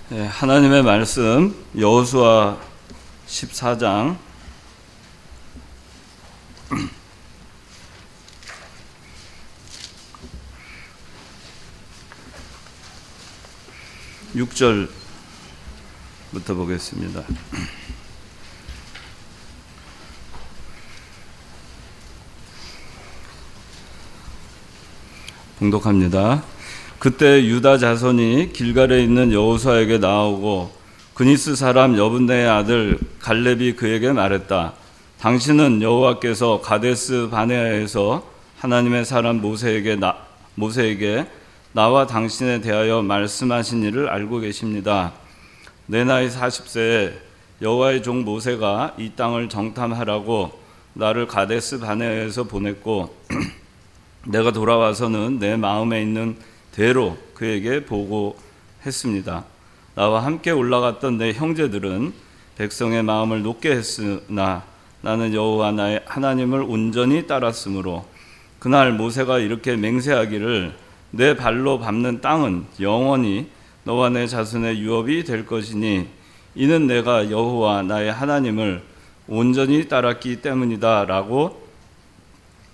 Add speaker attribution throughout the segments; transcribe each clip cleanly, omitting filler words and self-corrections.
Speaker 1: 하나님의 말씀 여호수아 14장 6절부터 보겠습니다. 봉독합니다. 그때 유다 자손이 길갈에 있는 여호수아에게 나오고 그니스 사람 여분네의 아들 갈렙이 그에게 말했다. 당신은 여호와께서 가데스 바네아에서 하나님의 사람 모세에게 나와 당신에 대하여 말씀하신 일을 알고 계십니다. 내 나이 40세에 여호와의 종 모세가 이 땅을 정탐하라고 나를 가데스 바네아에서 보냈고 내가 돌아와서는 내 마음에 있는 대로 그에게 보고했습니다. 나와 함께 올라갔던 내 형제들은 백성의 마음을 높게 했으나 나는 여호와 나의 하나님을 온전히 따랐으므로 그날 모세가 이렇게 맹세하기를 내 발로 밟는 땅은 영원히 너와 내 자손의 유업이 될 것이니 이는 내가 여호와 나의 하나님을 온전히 따랐기 때문이다 라고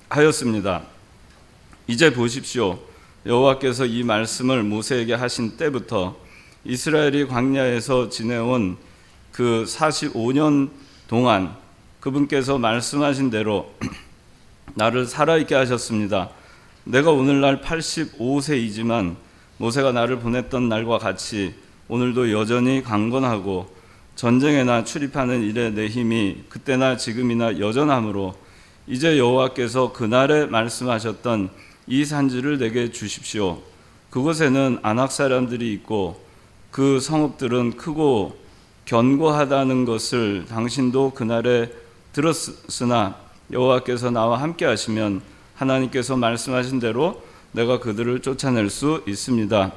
Speaker 1: 하였습니다. 이제 보십시오. 여호와께서 이 말씀을 모세에게 하신 때부터 이스라엘이 광야에서 지내온 그 45년 동안 그분께서 말씀하신 대로 나를 살아있게 하셨습니다. 내가 오늘날 85세이지만 모세가 나를 보냈던 날과 같이 오늘도 여전히 강건하고 전쟁에나 출입하는 일에 내 힘이 그때나 지금이나 여전하므로 이제 여호와께서 그날에 말씀하셨던 이 산지를 내게 주십시오. 그곳에는 아낙 사람들이 있고 그 성읍들은 크고 견고하다는 것을 당신도 그날에 들었으나 여호와께서 나와 함께 하시면 하나님께서 말씀하신 대로 내가 그들을 쫓아낼 수 있습니다.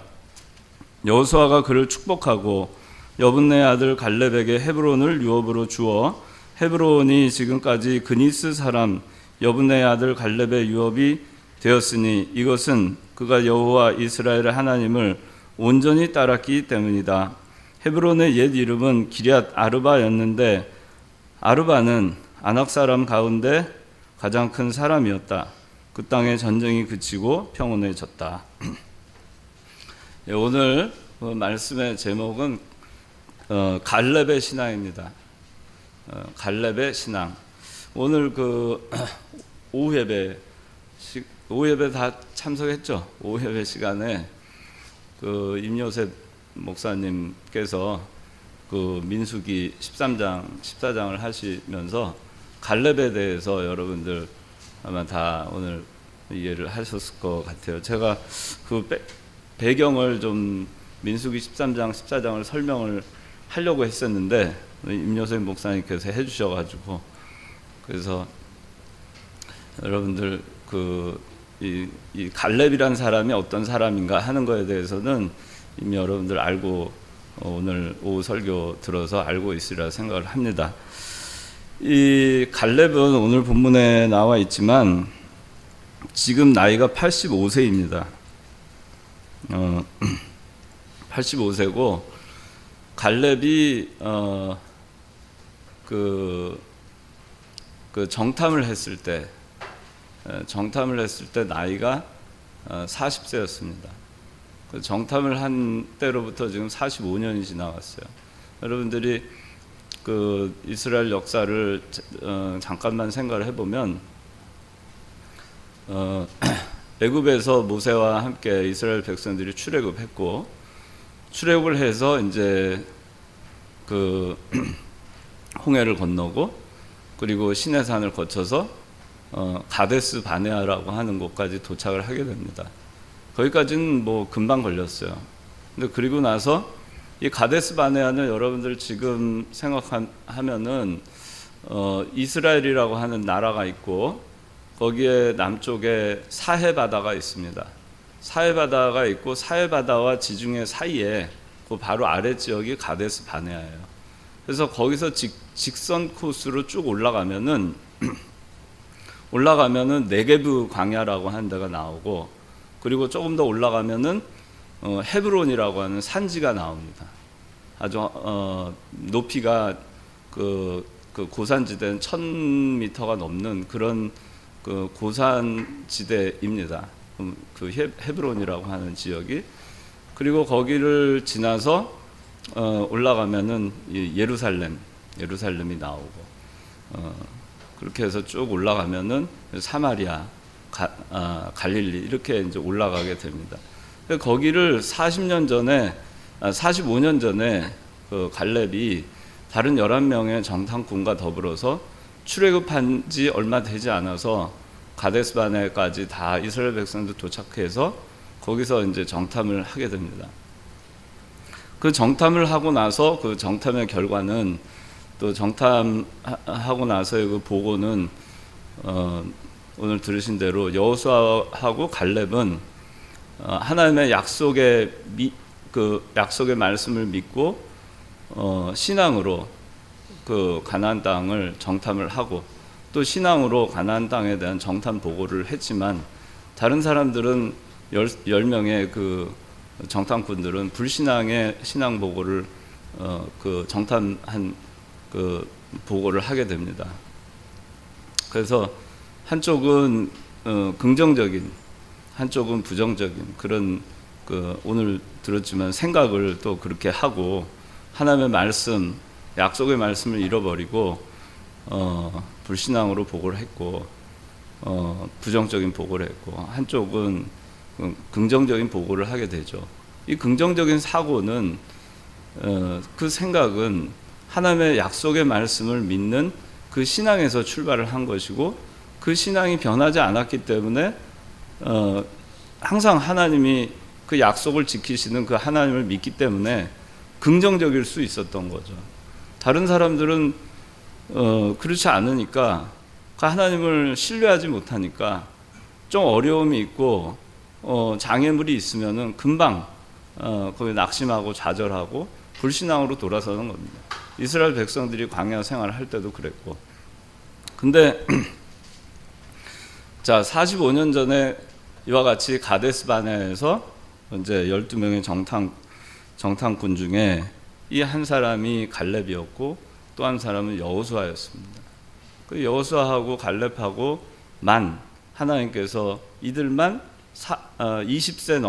Speaker 1: 여호수아가 그를 축복하고 여분네 아들 갈렙에게 헤브론을 유업으로 주어 헤브론이 지금까지 그니스 사람 여분네 아들 갈렙의 유업이 되었으니 이것은 그가 여호와 이스라엘의 하나님을 온전히 따랐기 때문이다. 헤브론의 옛 이름은 기럇 아르바였는데 아르바는 아낙 사람 가운데 가장 큰 사람이었다. 그 땅에 전쟁이 그치고 평온해졌다. 오늘 말씀의 제목은 갈렙의 신앙입니다. 갈렙의 신앙. 오늘 오후 예배 다 참석했죠. 오후 예배 시간에 임요셉 목사님께서 민수기 13장, 14장을 하시면서 갈렙에 대해서 여러분들 아마 다 오늘 이해를 하셨을 것 같아요. 제가 배경을 좀 민수기 13장, 14장을 설명을 하려고 했었는데 임요셉 목사님께서 해주셔가지고 그래서 여러분들 이 갈렙이라는 사람이 어떤 사람인가 하는 거에 대해서는 이미 여러분들 알고 오늘 오후 설교 들어서 알고 있으리라 생각을 합니다. 이 갈렙은 오늘 본문에 나와 있지만 지금 나이가 85세입니다. 85세고 갈렙이 정탐을 했을 때 나이가 40세였습니다. 정탐을 한 때로부터 지금 45년이 지나갔어요. 여러분들이 이스라엘 역사를 잠깐만 생각을 해보면 애굽에서 모세와 함께 이스라엘 백성들이 출애굽했고 출애굽을 해서 이제 홍해를 건너고 그리고 시내산을 거쳐서 가데스 바네아라고 하는 곳까지 도착을 하게 됩니다. 거기까지는 금방 걸렸어요. 근데 그리고 나서 이 가데스 바네아는 여러분들 지금 생각하면은 이스라엘이라고 하는 나라가 있고 거기에 남쪽에 사해 바다가 있습니다. 사해 바다가 있고 사해 바다와 지중해 사이에 그 바로 아래 지역이 가데스 바네아예요. 그래서 거기서 직선 코스로 쭉 올라가면은 네게브 광야라고 하는 데가 나오고 그리고 조금 더 올라가면은 헤브론이라고 하는 산지가 나옵니다. 아주 높이가 그 고산지대는 1,000m가 넘는 그런 그 고산지대입니다. 그 헤브론이라고 하는 지역이. 그리고 거기를 지나서 올라가면은 예루살렘이 나오고, 그렇게 해서 쭉 올라가면은 사마리아, 갈릴리 이렇게 이제 올라가게 됩니다. 거기를 45년 전에 그 갈렙이 다른 11명의 정탐꾼과 더불어서 출애굽한 지 얼마 되지 않아서 가데스바네까지 다 이스라엘 백성들 도착해서 거기서 이제 정탐을 하게 됩니다. 그 정탐을 하고 나서 그 정탐의 결과는, 또 정탐하고 나서의 그 보고는 오늘 들으신 대로 여호수아하고 갈렙은 하나님의 약속의 말씀을 믿고 신앙으로 그 가나안 땅을 정탐을 하고, 또 신앙으로 가나안 땅에 대한 정탐 보고를 했지만, 다른 사람들은 10명의 그 정탐꾼들은 불신앙의 신앙 보고를 그 정탐한 그 보고를 하게 됩니다. 그래서 한쪽은 긍정적인, 한쪽은 부정적인 그런 그 오늘 들었지만 생각을 또 그렇게 하고, 하나님의 말씀, 약속의 말씀을 잃어버리고 불신앙으로 보고를 했고, 부정적인 보고를 했고, 한쪽은 긍정적인 보고를 하게 되죠. 이 긍정적인 사고는 그 생각은 하나님의 약속의 말씀을 믿는 그 신앙에서 출발을 한 것이고, 그 신앙이 변하지 않았기 때문에 항상 하나님이 그 약속을 지키시는 그 하나님을 믿기 때문에 긍정적일 수 있었던 거죠. 다른 사람들은 그렇지 않으니까, 그 하나님을 신뢰하지 못하니까 좀 어려움이 있고 장애물이 있으면은 금방 거기 낙심하고 좌절하고 불신앙으로 돌아서는 겁니다. 이스라엘 백성들이 광야 생활을 할 때도 그랬고. 근데 자, 45년 전에 이와 같이 가데스 바네에서 이제 12명의 정탐꾼 중에 이 한 사람이 갈렙이었고, 또 한 사람은 여호수아였습니다. 그 여호수아하고 갈렙하고 하나님께서 이들만 20세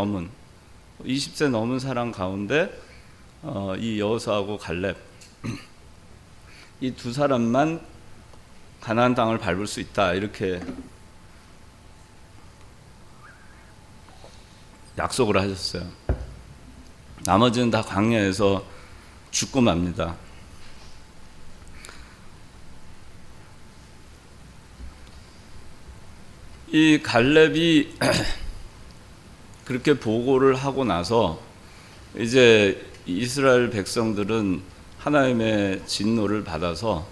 Speaker 1: 넘은 사람 가운데 이 여호수아하고 갈렙 이 두 사람만 가나안 땅을 밟을 수 있다, 이렇게 약속을 하셨어요. 나머지는 다 광야에서 죽고 맙니다. 이 갈렙이 그렇게 보고를 하고 나서 이제 이스라엘 백성들은 하나님의 진노를 받아서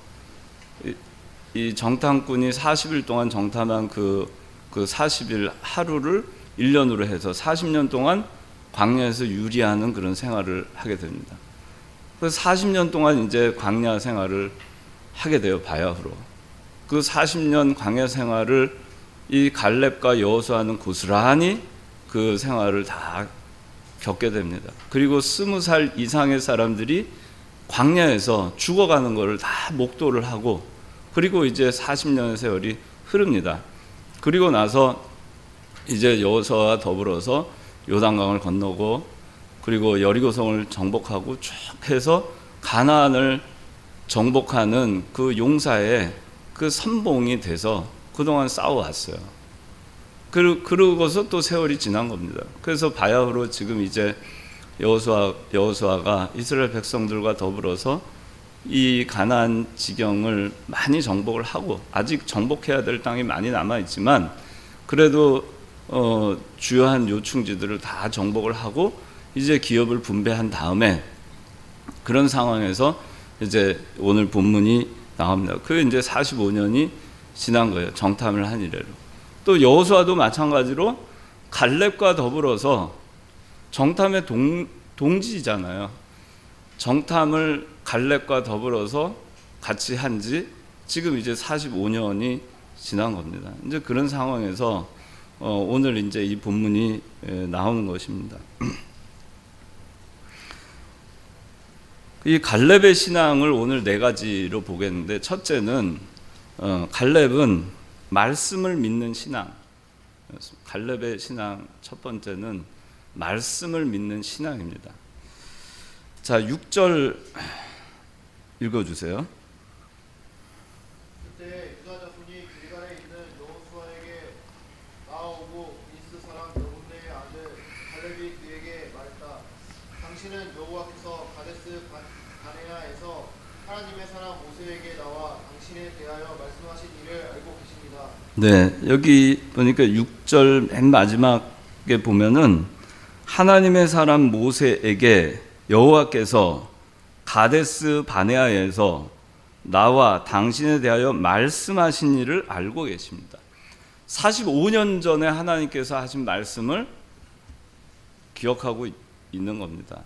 Speaker 1: 이 정탐꾼이 40일 동안 정탐한 그 40일 하루를 1년으로 해서 40년 동안 광야에서 유리하는 그런 생활을 하게 됩니다. 그래서 40년 동안 이제 광야 생활을 하게 돼요, 바야흐로. 그 40년 광야 생활을 이 갈렙과 여호수아는 고스란히 그 생활을 다 겪게 됩니다. 그리고 20살 이상의 사람들이 광야에서 죽어가는 것을 다 목도를 하고, 그리고 이제 40년의 세월이 흐릅니다. 그리고 나서 이제 여호수아와 더불어서 요단강을 건너고, 그리고 여리고성을 정복하고 쭉 해서 가나안을 정복하는 그 용사의 그 선봉이 돼서 그동안 싸워왔어요. 그러고서 또 세월이 지난 겁니다. 그래서 바야흐로 지금 이제 여호수아가 이스라엘 백성들과 더불어서 이 가나안 지경을 많이 정복을 하고, 아직 정복해야 될 땅이 많이 남아 있지만 그래도 주요한 요충지들을 다 정복을 하고 이제 기업을 분배한 다음에, 그런 상황에서 이제 오늘 본문이 나옵니다. 그 이제 45년이 지난 거예요, 정탐을 한 이래로. 또 여호수아도 마찬가지로 갈렙과 더불어서 정탐의 동지잖아요. 정탐을 갈렙과 더불어서 같이 한지 지금 이제 45년이 지난 겁니다. 이제 그런 상황에서 오늘 이제 이 본문이 나오는 것입니다. 이 갈렙의 신앙을 오늘 네 가지로 보겠는데, 첫째는 갈렙은 말씀을 믿는 신앙. 갈렙의 신앙 첫 번째는 말씀을 믿는 신앙입니다. 자, 6절 읽어주세요.
Speaker 2: 그때 유다 자손이 길갈에 있는 여호수아에게 나아오고 이스 사람 여분네의 아들 갈렙이 그에게 말했다. 당신은 여호와께서 가데스 바네아에서 하나님의 사람 모세에게 나와 당신에 대하여 말씀하신 일을 알고 계십니다.
Speaker 1: 네, 여기 보니까 6절 맨 마지막에 보면은 하나님의 사람 모세에게 여호와께서 가데스 바네아에서 나와 당신에 대하여 말씀하신 일을 알고 계십니다. 45년 전에 하나님께서 하신 말씀을 기억하고 있는 겁니다.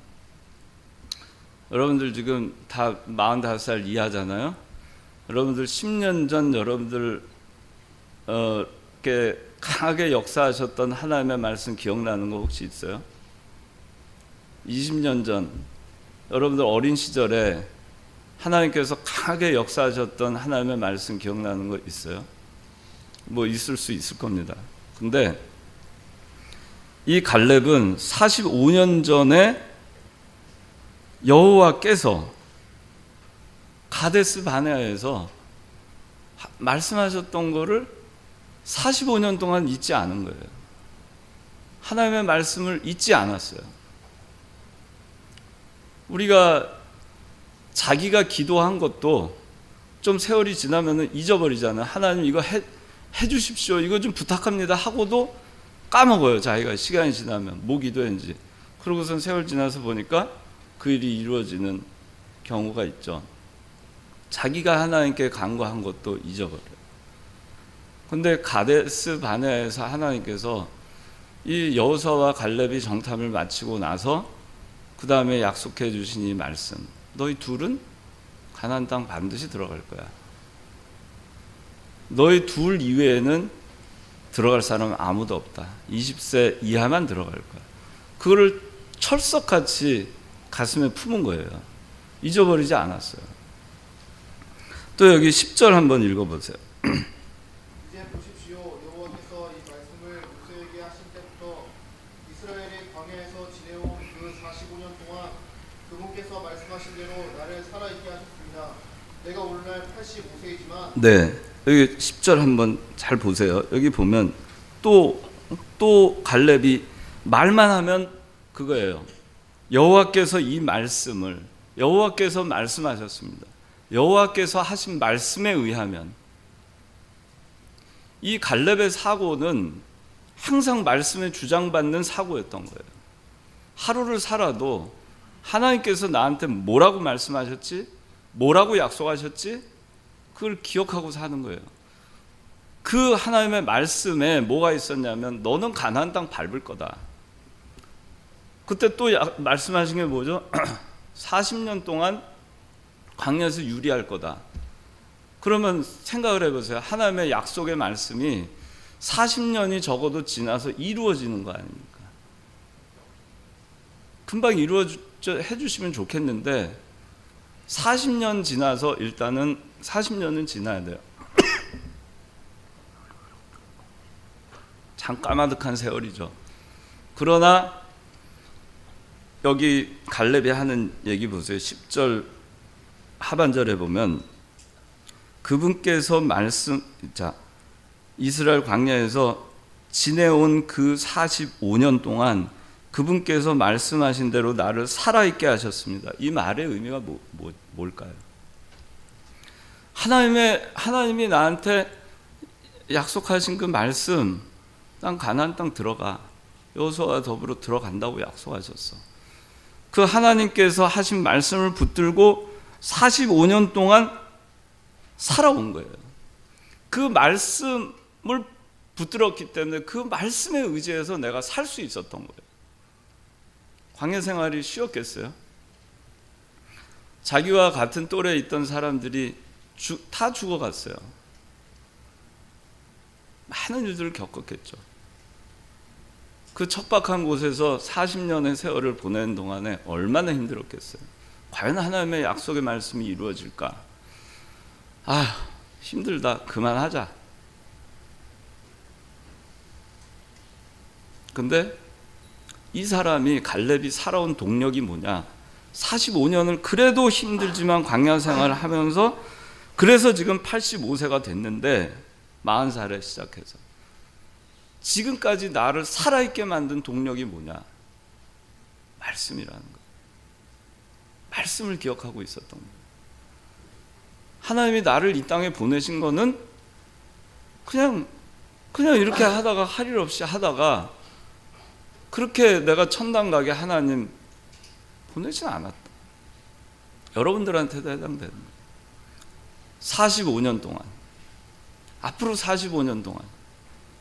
Speaker 1: 여러분들 지금 다 45살 이하잖아요. 여러분들 10년 전 여러분들 이렇게 강하게 역사하셨던 하나님의 말씀 기억나는 거 혹시 있어요? 20년 전 여러분들 어린 시절에 하나님께서 강하게 역사하셨던 하나님의 말씀 기억나는 거 있어요? 뭐 있을 수 있을 겁니다. 근데 이 갈렙은 45년 전에 여호와께서 가데스 바네아에서 말씀하셨던 거를 45년 동안 잊지 않은 거예요. 하나님의 말씀을 잊지 않았어요. 우리가 자기가 기도한 것도 좀 세월이 지나면 잊어버리잖아요. 하나님 이거 해 주십시오. 이거 좀 부탁합니다 하고도 까먹어요. 자기가 시간이 지나면 뭐 기도했는지. 그러고선 세월 지나서 보니까 그 일이 이루어지는 경우가 있죠. 자기가 하나님께 간구한 것도 잊어버려요. 근데 가데스 바네아에서 하나님께서 이 여호수아와 갈렙이 정탐을 마치고 나서 그 다음에 약속해 주신 이 말씀, 너희 둘은 가나안 땅 반드시 들어갈 거야. 너희 둘 이외에는 들어갈 사람은 아무도 없다. 20세 이하만 들어갈 거야. 그거를 철석같이 가슴에 품은 거예요. 잊어버리지 않았어요. 또 여기 10절 한번 읽어보세요.
Speaker 2: 이제 보십시오. 여호와께서 이 말씀을 모세에게 하신 때부터 이스라엘이 광야에서 지내온 그 45년 동안 그분께서 말씀하신 대로 나를 살아있게 하셨습니다. 내가 오늘날 85세이지만
Speaker 1: 네, 여기 10절 한번 잘 보세요. 여기 보면 또 갈렙이 말만 하면 그거예요. 여호와께서 이 말씀을 여호와께서 말씀하셨습니다. 여호와께서 하신 말씀에 의하면 이 갈렙의 사고는 항상 말씀에 주장받는 사고였던 거예요. 하루를 살아도 하나님께서 나한테 뭐라고 말씀하셨지? 뭐라고 약속하셨지? 그걸 기억하고 사는 거예요. 그 하나님의 말씀에 뭐가 있었냐면 너는 가나안 땅 밟을 거다. 그때 또 말씀하신 게 뭐죠? 40년 동안 광야에서 유리할 거다. 그러면 생각을 해보세요. 하나님의 약속의 말씀이 40년이 적어도 지나서 이루어지는 거 아닙니까? 금방 해주시면 좋겠는데 40년 지나서 일단은 40년은 지나야 돼요. 참 까마득한 세월이죠. 그러나 여기 갈렙이 하는 얘기 보세요. 10절 하반절에 보면 그분께서 이스라엘 광야에서 지내온 그 45년 동안 그분께서 말씀하신 대로 나를 살아있게 하셨습니다. 이 말의 의미가 뭘까요? 하나님이 나한테 약속하신 그 말씀, 난 가나안 땅 들어가. 여호수아와 더불어 들어간다고 약속하셨어. 그 하나님께서 하신 말씀을 붙들고 45년 동안 살아온 거예요. 그 말씀을 붙들었기 때문에 그 말씀에 의지해서 내가 살 수 있었던 거예요. 광야 생활이 쉬웠겠어요? 자기와 같은 또래에 있던 사람들이 다 죽어갔어요. 많은 일들을 겪었겠죠. 그 척박한 곳에서 40년의 세월을 보내는 동안에 얼마나 힘들었겠어요. 과연 하나님의 약속의 말씀이 이루어질까? 아, 힘들다. 그만하자. 근데 이 사람이 갈렙이 살아온 동력이 뭐냐? 45년을 그래도 힘들지만 광야 생활을 하면서 그래서 지금 85세가 됐는데 40살에 시작해서 지금까지 나를 살아있게 만든 동력이 뭐냐? 말씀이라는 거. 말씀을 기억하고 있었던 거예요. 하나님이 나를 이 땅에 보내신 거는 그냥 이렇게 하다가 할 일 없이 하다가 그렇게 내가 천당 가게 하나님 보내진 않았다. 여러분들한테도 해당되는 거예요. 45년 동안, 앞으로 45년 동안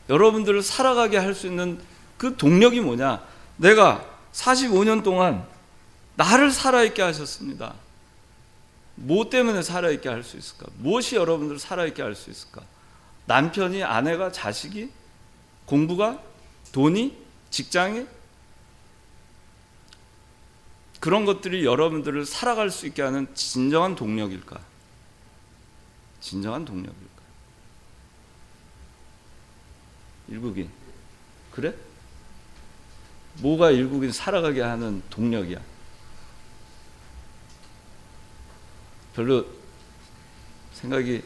Speaker 1: 여러분들을 살아가게 할 수 있는 그 동력이 뭐냐? 내가 45년 동안 나를 살아있게 하셨습니다. 뭐 때문에 살아있게 할 수 있을까? 무엇이 여러분들을 살아있게 할 수 있을까? 남편이, 아내가, 자식이, 공부가, 돈이, 직장이, 그런 것들이 여러분들을 살아갈 수 있게 하는 진정한 동력일까? 진정한 동력일까? 일국인, 그래? 뭐가 일국인 살아가게 하는 동력이야? 별로 생각이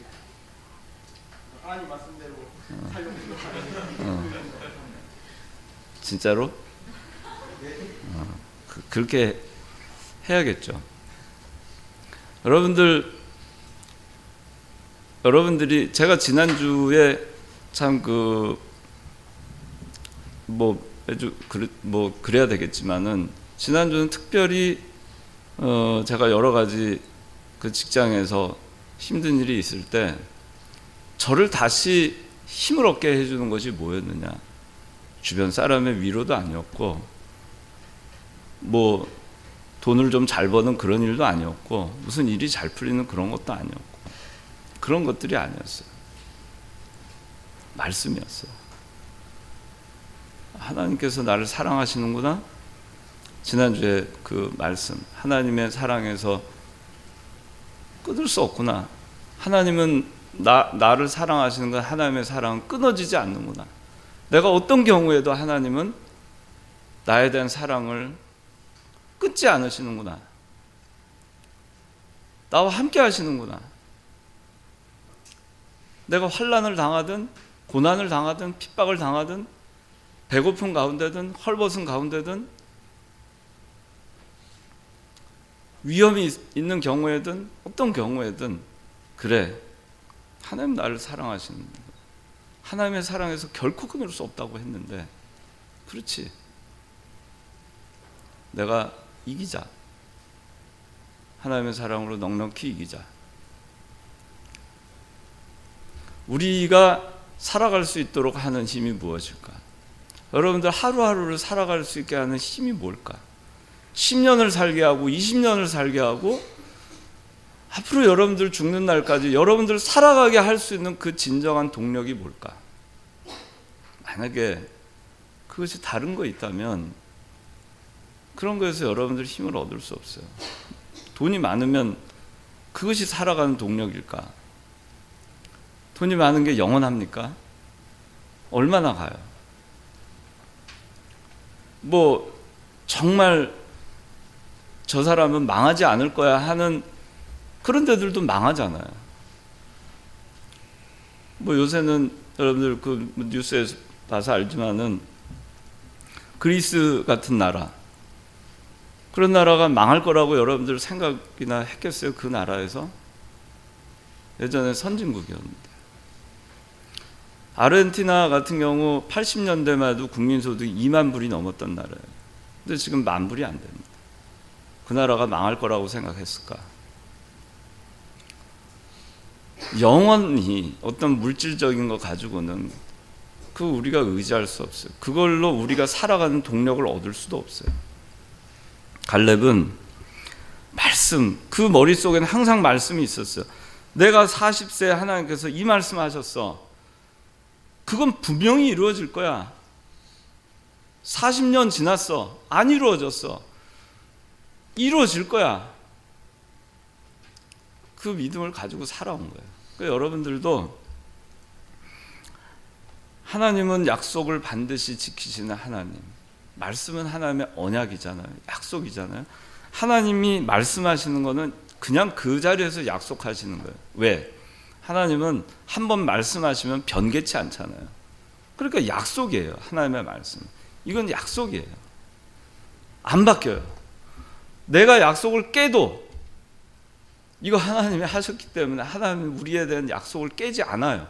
Speaker 2: 아니 말씀대로 살려고
Speaker 1: 진짜로? 그렇게 해야겠죠. 여러분들이 제가 지난주에 참 매주 그래야 되겠지만은 지난주는 특별히 제가 여러 가지 그 직장에서 힘든 일이 있을 때 저를 다시 힘을 얻게 해주는 것이 뭐였느냐? 주변 사람의 위로도 아니었고, 돈을 좀 잘 버는 그런 일도 아니었고, 무슨 일이 잘 풀리는 그런 것도 아니었고, 그런 것들이 아니었어요. 말씀이었어요. 하나님께서 나를 사랑하시는구나. 지난주에 그 말씀, 하나님의 사랑에서 끊을 수 없구나. 하나님은 나를 사랑하시는 건 하나님의 사랑은 끊어지지 않는구나. 내가 어떤 경우에도 하나님은 나에 대한 사랑을 끊지 않으시는구나. 나와 함께 하시는구나. 내가 환난을 당하든 고난을 당하든 핍박을 당하든 배고픈 가운데든 헐벗은 가운데든 위험이 있는 경우에든 어떤 경우에든 그래, 하나님 나를 사랑하시는 거야. 하나님의 사랑에서 결코 끊을 수 없다고 했는데 그렇지, 내가 이기자. 하나님의 사랑으로 넉넉히 이기자. 우리가 살아갈 수 있도록 하는 힘이 무엇일까? 여러분들 하루하루를 살아갈 수 있게 하는 힘이 뭘까? 10년을 살게 하고 20년을 살게 하고 앞으로 여러분들 죽는 날까지 여러분들 살아가게 할 수 있는 그 진정한 동력이 뭘까? 만약에 그것이 다른 거 있다면 그런 거에서 여러분들 힘을 얻을 수 없어요. 돈이 많으면 그것이 살아가는 동력일까? 돈이 많은 게 영원합니까? 얼마나 가요? 정말 저 사람은 망하지 않을 거야 하는 그런 데들도 망하잖아요. 요새는 여러분들 그 뉴스에서 봐서 알지만은 그리스 같은 나라, 그런 나라가 망할 거라고 여러분들 생각이나 했겠어요? 그 나라에서? 예전에 선진국이었는데. 아르헨티나 같은 경우 80년대만 해도 국민소득이 2만 불이 넘었던 나라예요. 근데 지금 1만 불이 안 됩니다. 그 나라가 망할 거라고 생각했을까? 영원히 어떤 물질적인 거 가지고는 우리가 의지할 수 없어요. 그걸로 우리가 살아가는 동력을 얻을 수도 없어요. 갈렙은 말씀, 그 머릿속에는 항상 말씀이 있었어요. 내가 40세에 하나님께서 이 말씀하셨어. 그건 분명히 이루어질 거야. 40년 지났어. 안 이루어졌어. 이루어질 거야. 그 믿음을 가지고 살아온 거예요. 그러니까 여러분들도 하나님은 약속을 반드시 지키시는 하나님, 말씀은 하나님의 언약이잖아요. 약속이잖아요. 하나님이 말씀하시는 거는 그냥 그 자리에서 약속하시는 거예요. 왜? 하나님은 한 번 말씀하시면 변개치 않잖아요. 그러니까 약속이에요. 하나님의 말씀. 이건 약속이에요. 안 바뀌어요. 내가 약속을 깨도 이거 하나님이 하셨기 때문에 하나님은 우리에 대한 약속을 깨지 않아요.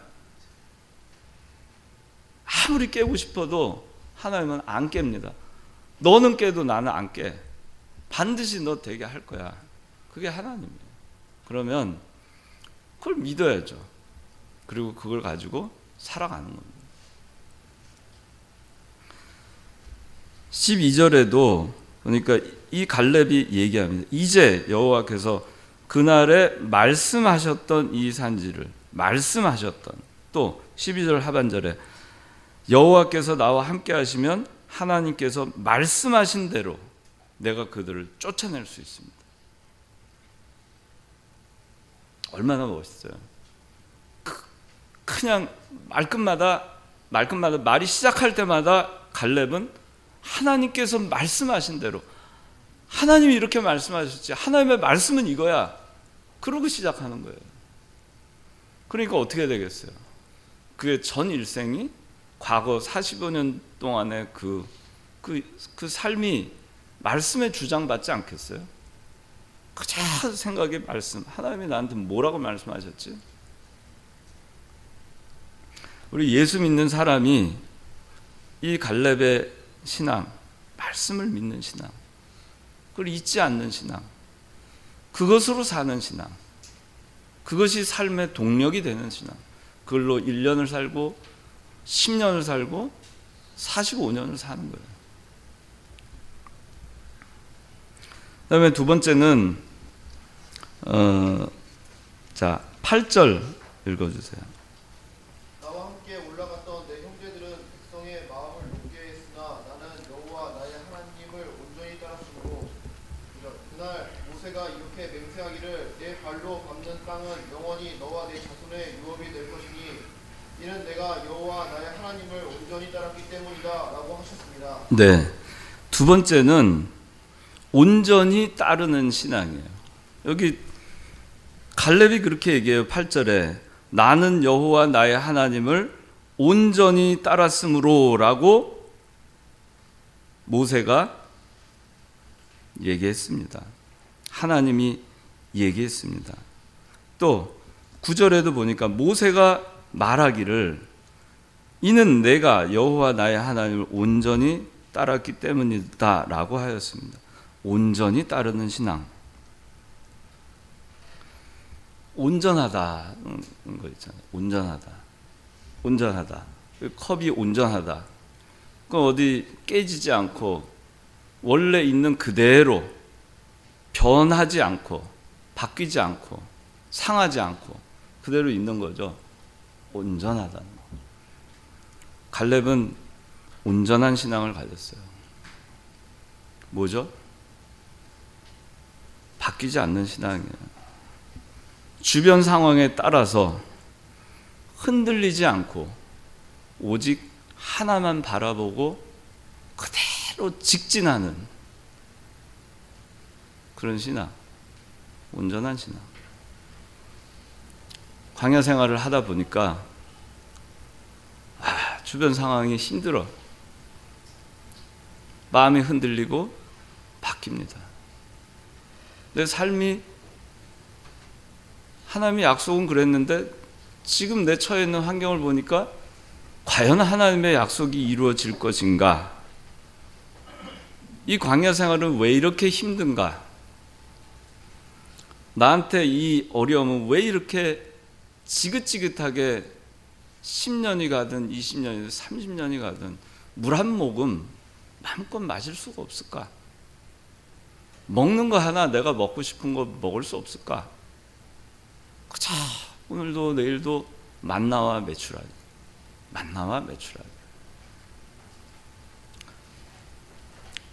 Speaker 1: 아무리 깨고 싶어도 하나님은 안 깹니다. 너는 깨도 나는 안 깨. 반드시 너 되게 할 거야. 그게 하나님이에요. 그러면 그걸 믿어야죠. 그리고 그걸 가지고 살아가는 겁니다. 12절에도 그러니까 이 갈렙이 얘기합니다. 이제 여호와께서 그날에 말씀하셨던 이 산지를 말씀하셨던, 또 12절 하반절에 여호와께서 나와 함께 하시면 하나님께서 말씀하신 대로 내가 그들을 쫓아낼 수 있습니다. 얼마나 멋있어요. 그냥 말끝마다 말이 시작할 때마다 갈렙은 하나님께서 말씀하신 대로, 하나님이 이렇게 말씀하셨지, 하나님의 말씀은 이거야, 그러고 시작하는 거예요. 그러니까 어떻게 되겠어요? 그의 전 일생이 과거 45년 동안의 그 삶이 말씀에 주장받지 않겠어요? 그저 생각이 말씀, 하나님이 나한테 뭐라고 말씀하셨지? 우리 예수 믿는 사람이 이 갈렙의 신앙, 말씀을 믿는 신앙, 그걸 잊지 않는 신앙, 그것으로 사는 신앙, 그것이 삶의 동력이 되는 신앙, 그걸로 1년을 살고 10년을 살고 45년을 사는 거예요. 그 다음에 두 번째는 8절 읽어주세요.
Speaker 2: 나와 함께 올라갔던 내 형제들은 백성의 마음을 높게 했으나 나는 여호와 나의 하나님을 온전히 따랐으므로 그날 모세가 이렇게 맹세하기를 내 발로 밟는 땅은 영원히 너와 내 자손의 유업이 될 것이니 이는 내가 여호와 나의 하나님을 온전히 따랐기 때문이다 라고 하셨습니다.
Speaker 1: 네, 두 번째는 온전히 따르는 신앙이에요. 여기 갈렙이 그렇게 얘기해요. 8절에 나는 여호와 나의 하나님을 온전히 따랐으므로 라고 모세가 얘기했습니다. 하나님이 얘기했습니다. 또 9절에도 보니까 모세가 말하기를 이는 내가 여호와 나의 하나님을 온전히 따랐기 때문이다 라고 하였습니다. 온전히 따르는 신앙, 온전하다는 거 있잖아요. 온전하다. 컵이 온전하다. 그 어디 깨지지 않고 원래 있는 그대로 변하지 않고 바뀌지 않고 상하지 않고 그대로 있는 거죠. 온전하다는 거. 갈렙은 온전한 신앙을 가졌어요. 뭐죠? 바뀌지 않는 신앙이에요. 주변 상황에 따라서 흔들리지 않고 오직 하나만 바라보고 그대로 직진하는 그런 신앙, 온전한 신앙. 광야 생활을 하다 보니까 주변 상황이 힘들어. 마음이 흔들리고 바뀝니다. 내 삶이 하나님의 약속은 그랬는데 지금 내 처해 있는 환경을 보니까 과연 하나님의 약속이 이루어질 것인가? 이 광야 생활은 왜 이렇게 힘든가? 나한테 이 어려움은 왜 이렇게 지긋지긋하게 10년이 가든 20년이든 30년이 가든 물 한 모금 마음껏 마실 수가 없을까? 먹는 거 하나 내가 먹고 싶은 거 먹을 수 없을까? 그저 오늘도 내일도 만나와 메추라기.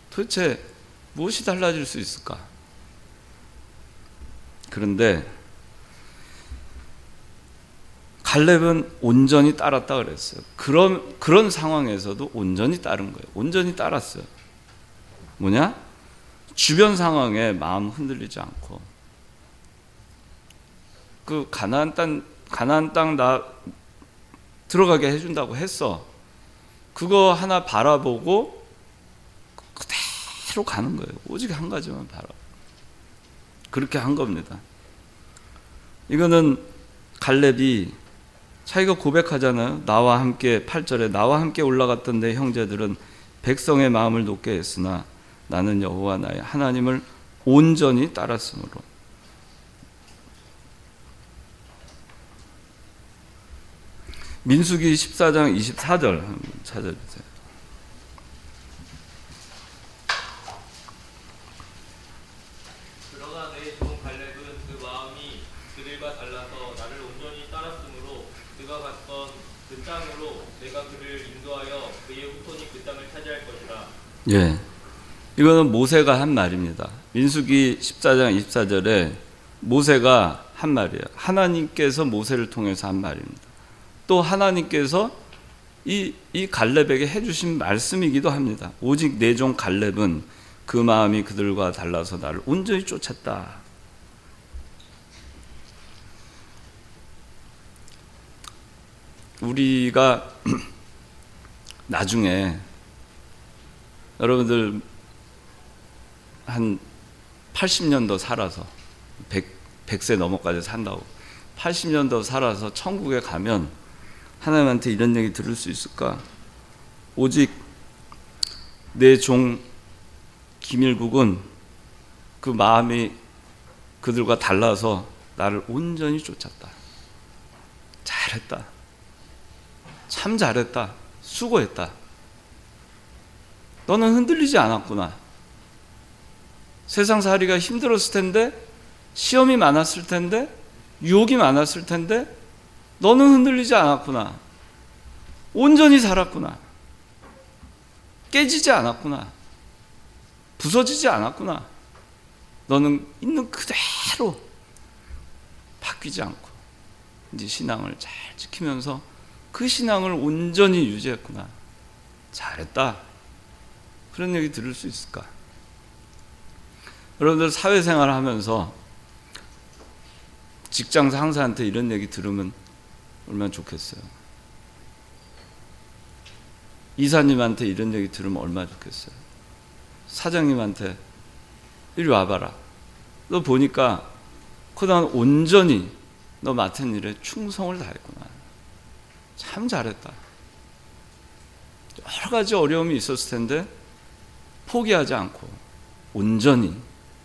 Speaker 1: 도대체 무엇이 달라질 수 있을까? 그런데 갈렙은 온전히 따랐다 그랬어요. 그런 상황에서도 온전히 따른 거예요. 온전히 따랐어요. 뭐냐? 주변 상황에 마음 흔들리지 않고, 그 가나안 땅 나 들어가게 해준다고 했어. 그거 하나 바라보고 그대로 가는 거예요. 오직 한 가지만 바라. 그렇게 한 겁니다. 이거는 갈렙이 자기가 고백하잖아요. 나와 함께 8절에 나와 함께 올라갔던 내 형제들은 백성의 마음을 높게 했으나 나는 여호와 나의 하나님을 온전히 따랐으므로. 민수기 14장 24절 한번 찾아주세요.
Speaker 3: 그러나 내 종 갈렙은 그 마음이 그들과 달라서 나를 온전히 따랐으므로 그가 갔던 그 땅으로 내가 그를 인도하여 그의 후손이 그 땅을 차지할 것이라.
Speaker 1: 예, 이거는 모세가 한 말입니다. 민수기 14장 24절에 모세가 한 말이에요. 하나님께서 모세를 통해서 한 말입니다. 또 하나님께서 이 갈렙에게 해주신 말씀이기도 합니다. 오직 내 종 갈렙은 그 마음이 그들과 달라서 나를 온전히 쫓았다. 우리가 나중에 여러분들 한 80년 더 살아서 100세 넘어까지 산다고 80년 더 살아서 천국에 가면 하나님한테 이런 얘기 들을 수 있을까? 오직 내 종 김일국은 그 마음이 그들과 달라서 나를 온전히 쫓았다. 잘했다. 참 잘했다. 수고했다. 너는 흔들리지 않았구나. 세상살이가 힘들었을 텐데, 시험이 많았을 텐데, 유혹이 많았을 텐데 너는 흔들리지 않았구나. 온전히 살았구나. 깨지지 않았구나. 부서지지 않았구나. 너는 있는 그대로 바뀌지 않고 이제 신앙을 잘 지키면서 그 신앙을 온전히 유지했구나. 잘했다. 그런 얘기 들을 수 있을까? 여러분들 사회생활 하면서 직장 상사한테 이런 얘기 들으면 얼마나 좋겠어요. 이사님한테 이런 얘기 들으면 얼마나 좋겠어요. 사장님한테 이리 와봐라. 너 보니까 그동안 온전히 너 맡은 일에 충성을 다했구나. 참 잘했다. 여러 가지 어려움이 있었을 텐데 포기하지 않고 온전히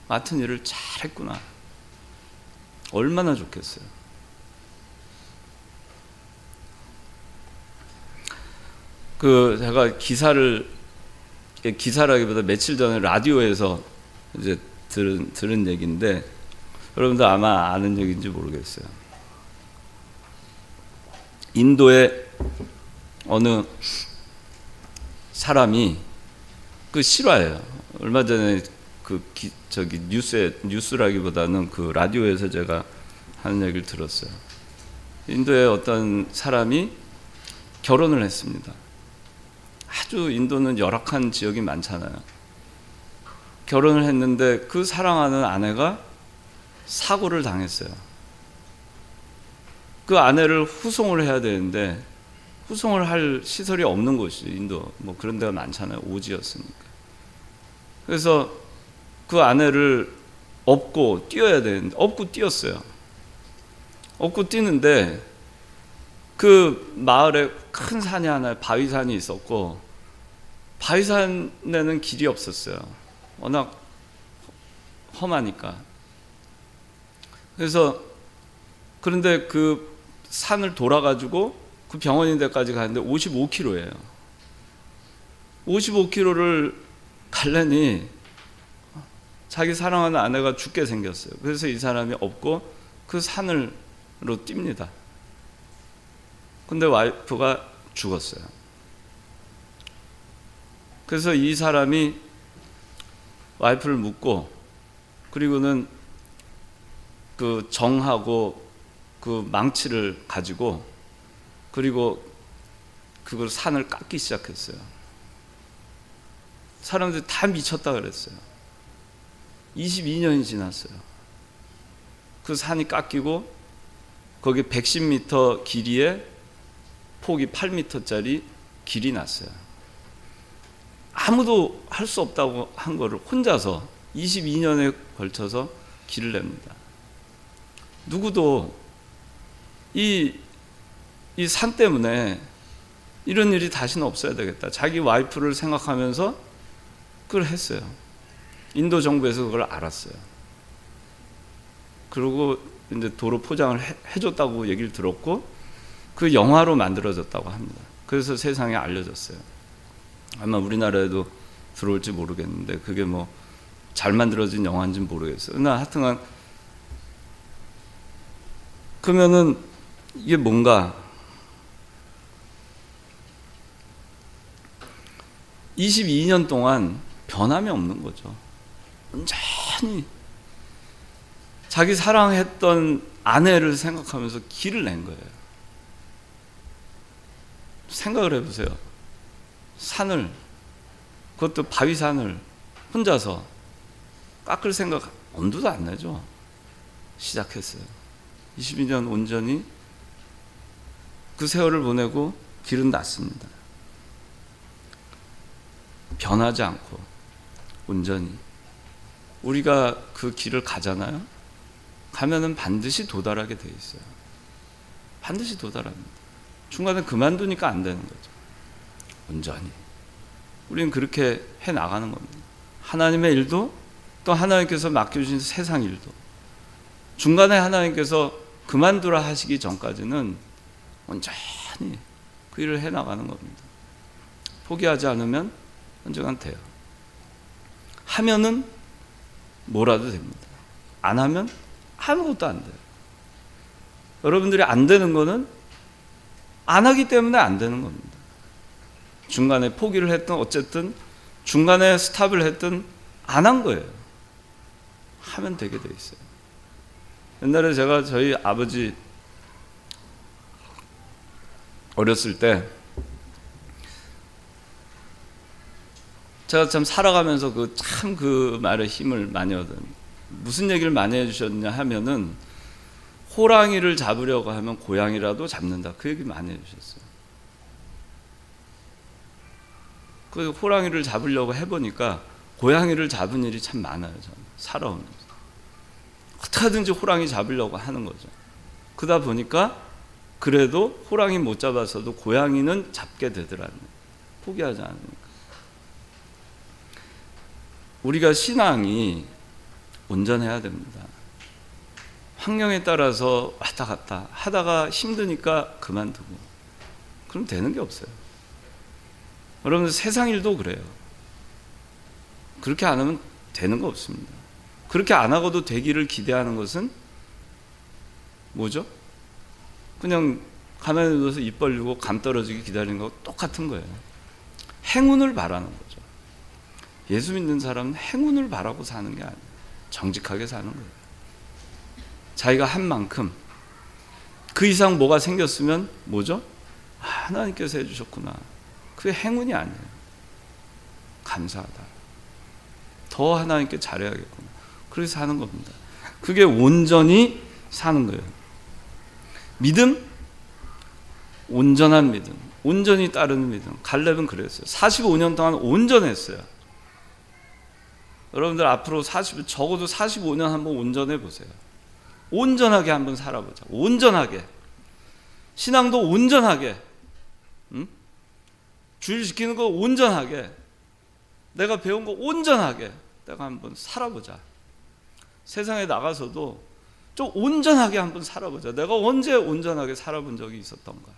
Speaker 1: 맡은 일을 잘했구나. 얼마나 좋겠어요. 제가 기사라기보다 며칠 전에 라디오에서 이제 들은 얘기인데 여러분들 아마 아는 얘기인지 모르겠어요. 인도의 어느 사람이 그 실화예요. 얼마 전에 뉴스라기보다는 그 라디오에서 제가 하는 얘기를 들었어요. 인도의 어떤 사람이 결혼을 했습니다. 아주 인도는 열악한 지역이 많잖아요. 결혼을 했는데 그 사랑하는 아내가 사고를 당했어요. 그 아내를 후송을 해야 되는데 후송을 할 시설이 없는 곳이 인도 뭐 그런 데가 많잖아요. 오지였으니까. 그래서 그 아내를 업고 뛰어야 되는데 업고 뛰었어요. 업고 뛰는데 그 마을에 큰 산이 하나, 바위산이 있었고 바위산에는 길이 없었어요. 워낙 험하니까. 그래서 그런데 그 산을 돌아가지고 그 병원인 데까지 가는데 55km예요. 55km를 가려니 자기 사랑하는 아내가 죽게 생겼어요. 그래서 이 사람이 업고 그 산으로 뜁니다. 근데 와이프가 죽었어요. 그래서 이 사람이 와이프를 묻고 그리고는 그 정하고 그 망치를 가지고 그리고 그걸 산을 깎기 시작했어요. 사람들이 다 미쳤다 그랬어요. 22년이 지났어요. 그 산이 깎이고 거기 110m 길이에 폭이 8m짜리 길이 났어요. 아무도 할 수 없다고 한 거를 혼자서 22년에 걸쳐서 길을 냅니다. 누구도 이 산 때문에 이런 일이 다시는 없어야 되겠다. 자기 와이프를 생각하면서 그걸 했어요. 인도 정부에서 그걸 알았어요. 그리고 이제 도로 포장을 해줬다고 얘기를 들었고 그 영화로 만들어졌다고 합니다. 그래서 세상에 알려졌어요. 아마 우리나라에도 들어올지 모르겠는데 그게 뭐 잘 만들어진 영화인지는 모르겠어요. 나 하여튼간 그러면은 이게 뭔가 22년 동안 변함이 없는 거죠. 온전히 자기 사랑했던 아내를 생각하면서 길을 낸 거예요. 생각을 해보세요. 산을, 그것도 바위산을 혼자서 깎을 생각 엄두도 안 나죠. 시작했어요. 22년 온전히 그 세월을 보내고 길은 났습니다. 변하지 않고 온전히 우리가 그 길을 가잖아요. 가면은 반드시 도달하게 돼 있어요. 반드시 도달합니다. 중간에 그만두니까 안 되는 거죠. 온전히 우리는 그렇게 해 나가는 겁니다. 하나님의 일도 또 하나님께서 맡겨주신 세상 일도 중간에 하나님께서 그만두라 하시기 전까지는 온전히 그 일을 해 나가는 겁니다. 포기하지 않으면 언젠간 돼요. 하면은 뭐라도 됩니다. 안 하면 아무것도 안 돼요. 여러분들이 안 되는 거는 안 하기 때문에 안 되는 겁니다. 중간에 포기를 했든 어쨌든 중간에 스탑을 했든 안 한 거예요. 하면 되게 돼 있어요. 옛날에 제가 저희 아버지 어렸을 때 제가 참 살아가면서 그 말에 힘을 많이 얻은 무슨 얘기를 많이 해주셨냐 하면은 호랑이를 잡으려고 하면 고양이라도 잡는다. 그 얘기 많이 해주셨어요. 그 호랑이를 잡으려고 해보니까 고양이를 잡은 일이 참 많아요. 저는 살아오면서 어떻게 하든지 호랑이 잡으려고 하는 거죠. 그러다 보니까 그래도 호랑이 못 잡았어도 고양이는 잡게 되더라고요. 포기하지 않으니까. 우리가 신앙이 온전해야 됩니다. 환경에 따라서 왔다 갔다 하다가 힘드니까 그만두고 그럼 되는 게 없어요. 여러분들 세상 일도 그래요. 그렇게 안 하면 되는 거 없습니다. 그렇게 안 하고도 되기를 기대하는 것은 뭐죠? 그냥 가만히 누워서 입 벌리고 감 떨어지기 기다리는 거 똑같은 거예요. 행운을 바라는 거죠. 예수 믿는 사람은 행운을 바라고 사는 게 아니에요. 정직하게 사는 거예요. 자기가 한 만큼 그 이상 뭐가 생겼으면 뭐죠? 하나님께서 해주셨구나. 그게 행운이 아니에요. 감사하다. 더 하나님께 잘해야겠구나. 그래서 사는 겁니다. 그게 온전히 사는 거예요. 믿음, 온전한 믿음, 온전히 따르는 믿음. 갈렙은 그랬어요. 45년 동안 온전했어요. 여러분들 앞으로 적어도 45년 한번 온전해 보세요. 온전하게 한번 살아보자. 온전하게. 신앙도 온전하게. 주일 지키는 거 온전하게. 내가 배운 거 온전하게. 내가 한번 살아보자. 세상에 나가서도 좀 온전하게 한번 살아보자. 내가 언제 온전하게 살아본 적이 있었던가.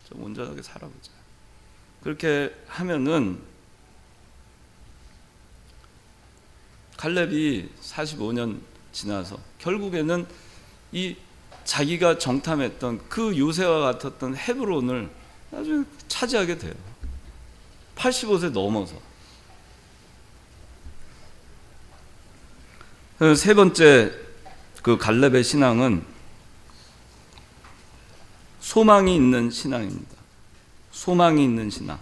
Speaker 1: 좀 온전하게 살아보자. 그렇게 하면은 갈렙이 45년 지나서 결국에는 이 자기가 정탐했던 그 요새와 같았던 헤브론을 나중에 차지하게 돼요. 85세 넘어서. 세 번째 그 갈렙의 신앙은 소망이 있는 신앙입니다. 소망이 있는 신앙.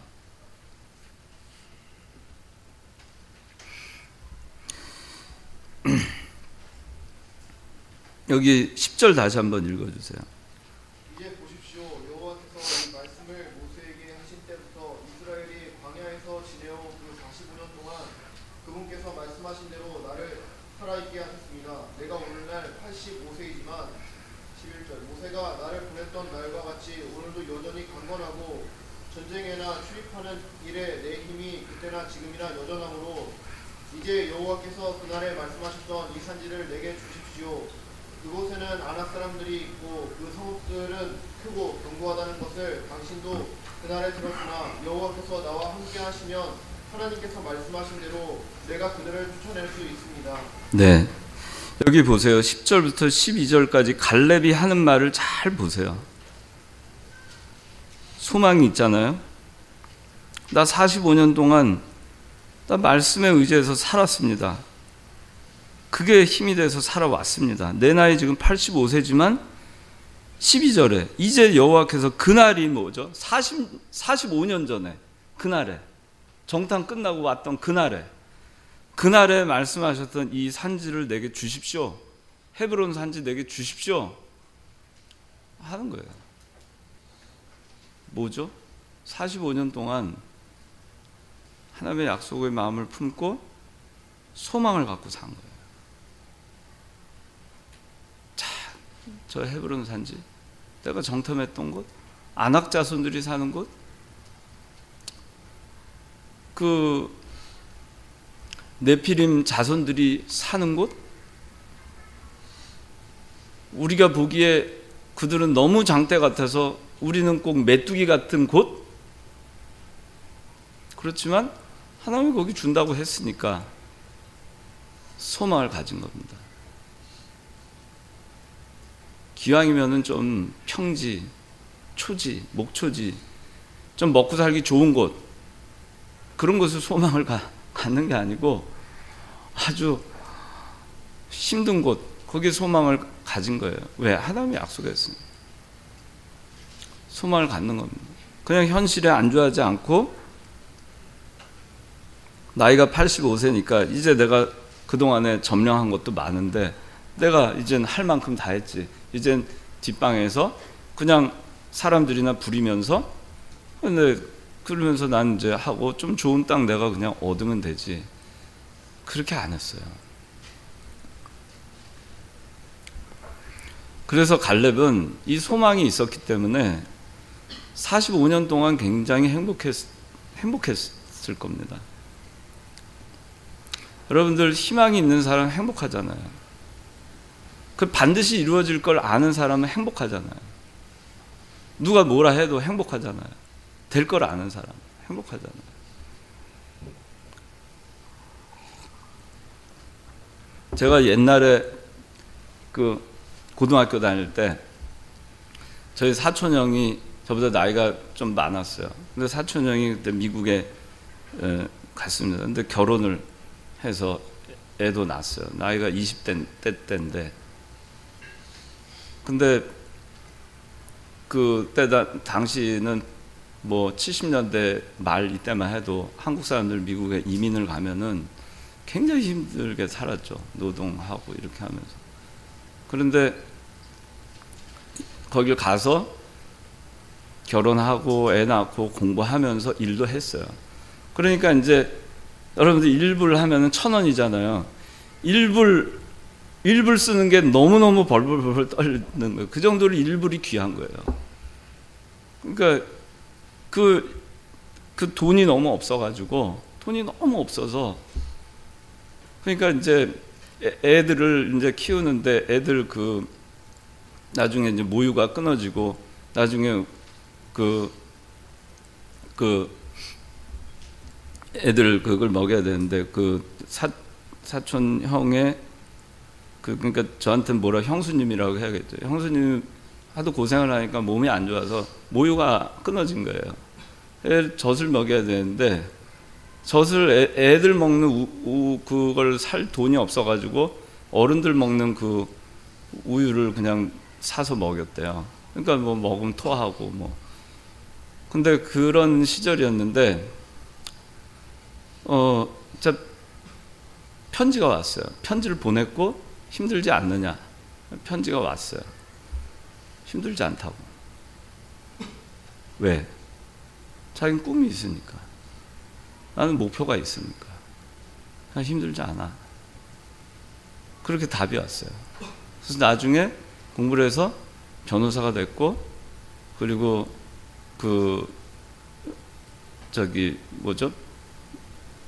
Speaker 1: 여기 10절 다시 한번 읽어주세요.
Speaker 2: 이제 보십시오. 여호와께서 이 말씀을 모세에게 하신 때부터 이스라엘이 광야에서 지내온 그 45년 동안 그분께서 말씀하신 대로 나를 살아있게 하셨습니다. 내가 오늘날 85세이지만 11절 모세가 나를 보냈던 날과 같이 오늘도 여전히 강건하고 전쟁에나 출입하는 일에 내 힘이 그때나 지금이나 여전하므로 이제 여호와께서 그날에 말씀하셨던 이 산지를 내게 주십시오. 그곳에는 아낙 사람들이 있고 그 성읍들은 크고 견고하다는 것을 당신도 그날에 들었으나 여호와께서 나와 함께 하시면 하나님께서 말씀하신 대로 내가 그들을 쫓아낼 수 있습니다.
Speaker 1: 네, 여기 보세요. 10절부터 12절까지 갈렙이 하는 말을 잘 보세요. 소망이 있잖아요. 나 45년 동안 나 말씀에 의지해서 살았습니다. 그게 힘이 돼서 살아왔습니다. 내 나이 지금 85세지만 12절에 이제 여호와께서 그날이 뭐죠? 45년 전에 그날에 정탐 끝나고 왔던 그날에 말씀하셨던 이 산지를 내게 주십시오. 헤브론 산지 내게 주십시오. 하는 거예요. 뭐죠? 45년 동안 하나님의 약속의 마음을 품고 소망을 갖고 산 거예요. 저 헤브론 산지, 내가 정탐했던 곳, 아낙 자손들이 사는 곳, 그 네피림 자손들이 사는 곳, 우리가 보기에 그들은 너무 장대 같아서 우리는 꼭 메뚜기 같은 곳, 그렇지만 하나님이 거기 준다고 했으니까 소망을 가진 겁니다. 기왕이면은 좀 평지, 초지, 목초지, 좀 먹고 살기 좋은 곳, 그런 곳을 소망을 갖는 게 아니고 아주 힘든 곳, 거기에 소망을 가진 거예요. 왜? 하나님이 약속했으니까. 소망을 갖는 겁니다. 그냥 현실에 안주하지 않고 나이가 85세니까 이제 내가 그동안에 점령한 것도 많은데 내가 이젠 할 만큼 다 했지. 이젠 뒷방에서 그냥 사람들이나 부리면서 근데 그러면서 난 이제 하고 좀 좋은 땅 내가 그냥 얻으면 되지. 그렇게 안 했어요. 그래서 갈렙은 이 소망이 있었기 때문에 45년 동안 굉장히 행복했을 겁니다. 여러분들 희망이 있는 사람 행복하잖아요. 그 반드시 이루어질 걸 아는 사람은 행복하잖아요. 누가 뭐라 해도 행복하잖아요. 될 걸 아는 사람 행복하잖아요. 제가 옛날에 그 고등학교 다닐 때 저희 사촌 형이 저보다 나이가 좀 많았어요. 근데 사촌 형이 그때 미국에 갔습니다. 근데 결혼을 해서 애도 낳았어요. 나이가 20대 때인데 근데 그때 당시는 뭐 70년대 말 이때만 해도 한국 사람들 미국에 이민을 가면은 굉장히 힘들게 살았죠. 노동하고 이렇게 하면서. 그런데 거길 가서 결혼하고 애 낳고 공부하면서 일도 했어요. 그러니까 이제 여러분들 일불 하면은 1,000원이잖아요. 일불 쓰는 게 너무너무 벌벌벌 떨리는 거예요. 그 정도로 일불이 귀한 거예요. 그러니까 그 돈이 너무 없어가지고 돈이 너무 없어서 그러니까 이제 애들을 이제 키우는데 애들 나중에 이제 모유가 끊어지고 나중에 애들 그걸 먹여야 되는데 사촌 형의 그러니까 저한테는 뭐라 형수님이라고 해야겠죠. 형수님 하도 고생을 하니까 몸이 안 좋아서 모유가 끊어진 거예요. 젖을 먹여야 되는데 젖을 애들 먹는 그걸 살 돈이 없어가지고 어른들 먹는 그 우유를 그냥 사서 먹였대요. 그러니까 뭐 먹으면 토하고 뭐. 근데 그런 시절이었는데 진짜 편지가 왔어요. 편지를 보냈고 힘들지 않느냐. 편지가 왔어요. 힘들지 않다고. 왜? 자기는 꿈이 있으니까. 나는 목표가 있으니까. 그냥 힘들지 않아. 그렇게 답이 왔어요. 그래서 나중에 공부를 해서 변호사가 됐고, 그리고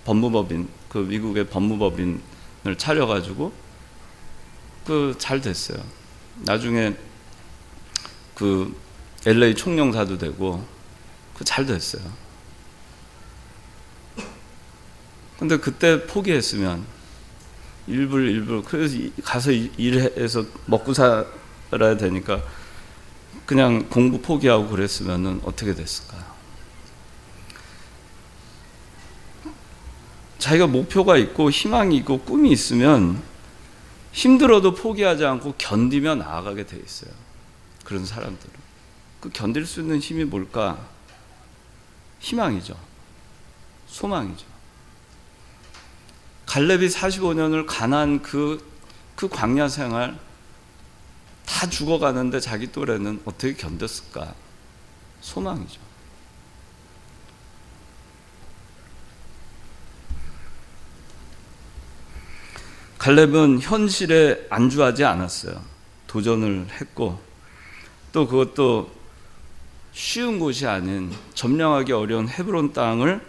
Speaker 1: 법무법인, 그 미국의 법무법인을 차려가지고 잘 됐어요. 나중에 LA 총영사도 되고 잘 됐어요. 근데 그때 포기했으면 일불 그래서 가서 일해서 먹고 살아야 되니까 그냥 공부 포기하고 그랬으면은 어떻게 됐을까? 자기가 목표가 있고 희망이 있고 꿈이 있으면 힘들어도 포기하지 않고 견디며 나아가게 돼 있어요. 그런 사람들은. 그 견딜 수 있는 힘이 뭘까? 희망이죠. 소망이죠. 갈렙이 45년을 가난 그 광야 생활 다 죽어가는데 자기 또래는 어떻게 견뎠을까? 소망이죠. 갈렙은 현실에 안주하지 않았어요. 도전을 했고 또 그것도 쉬운 곳이 아닌 점령하기 어려운 헤브론 땅을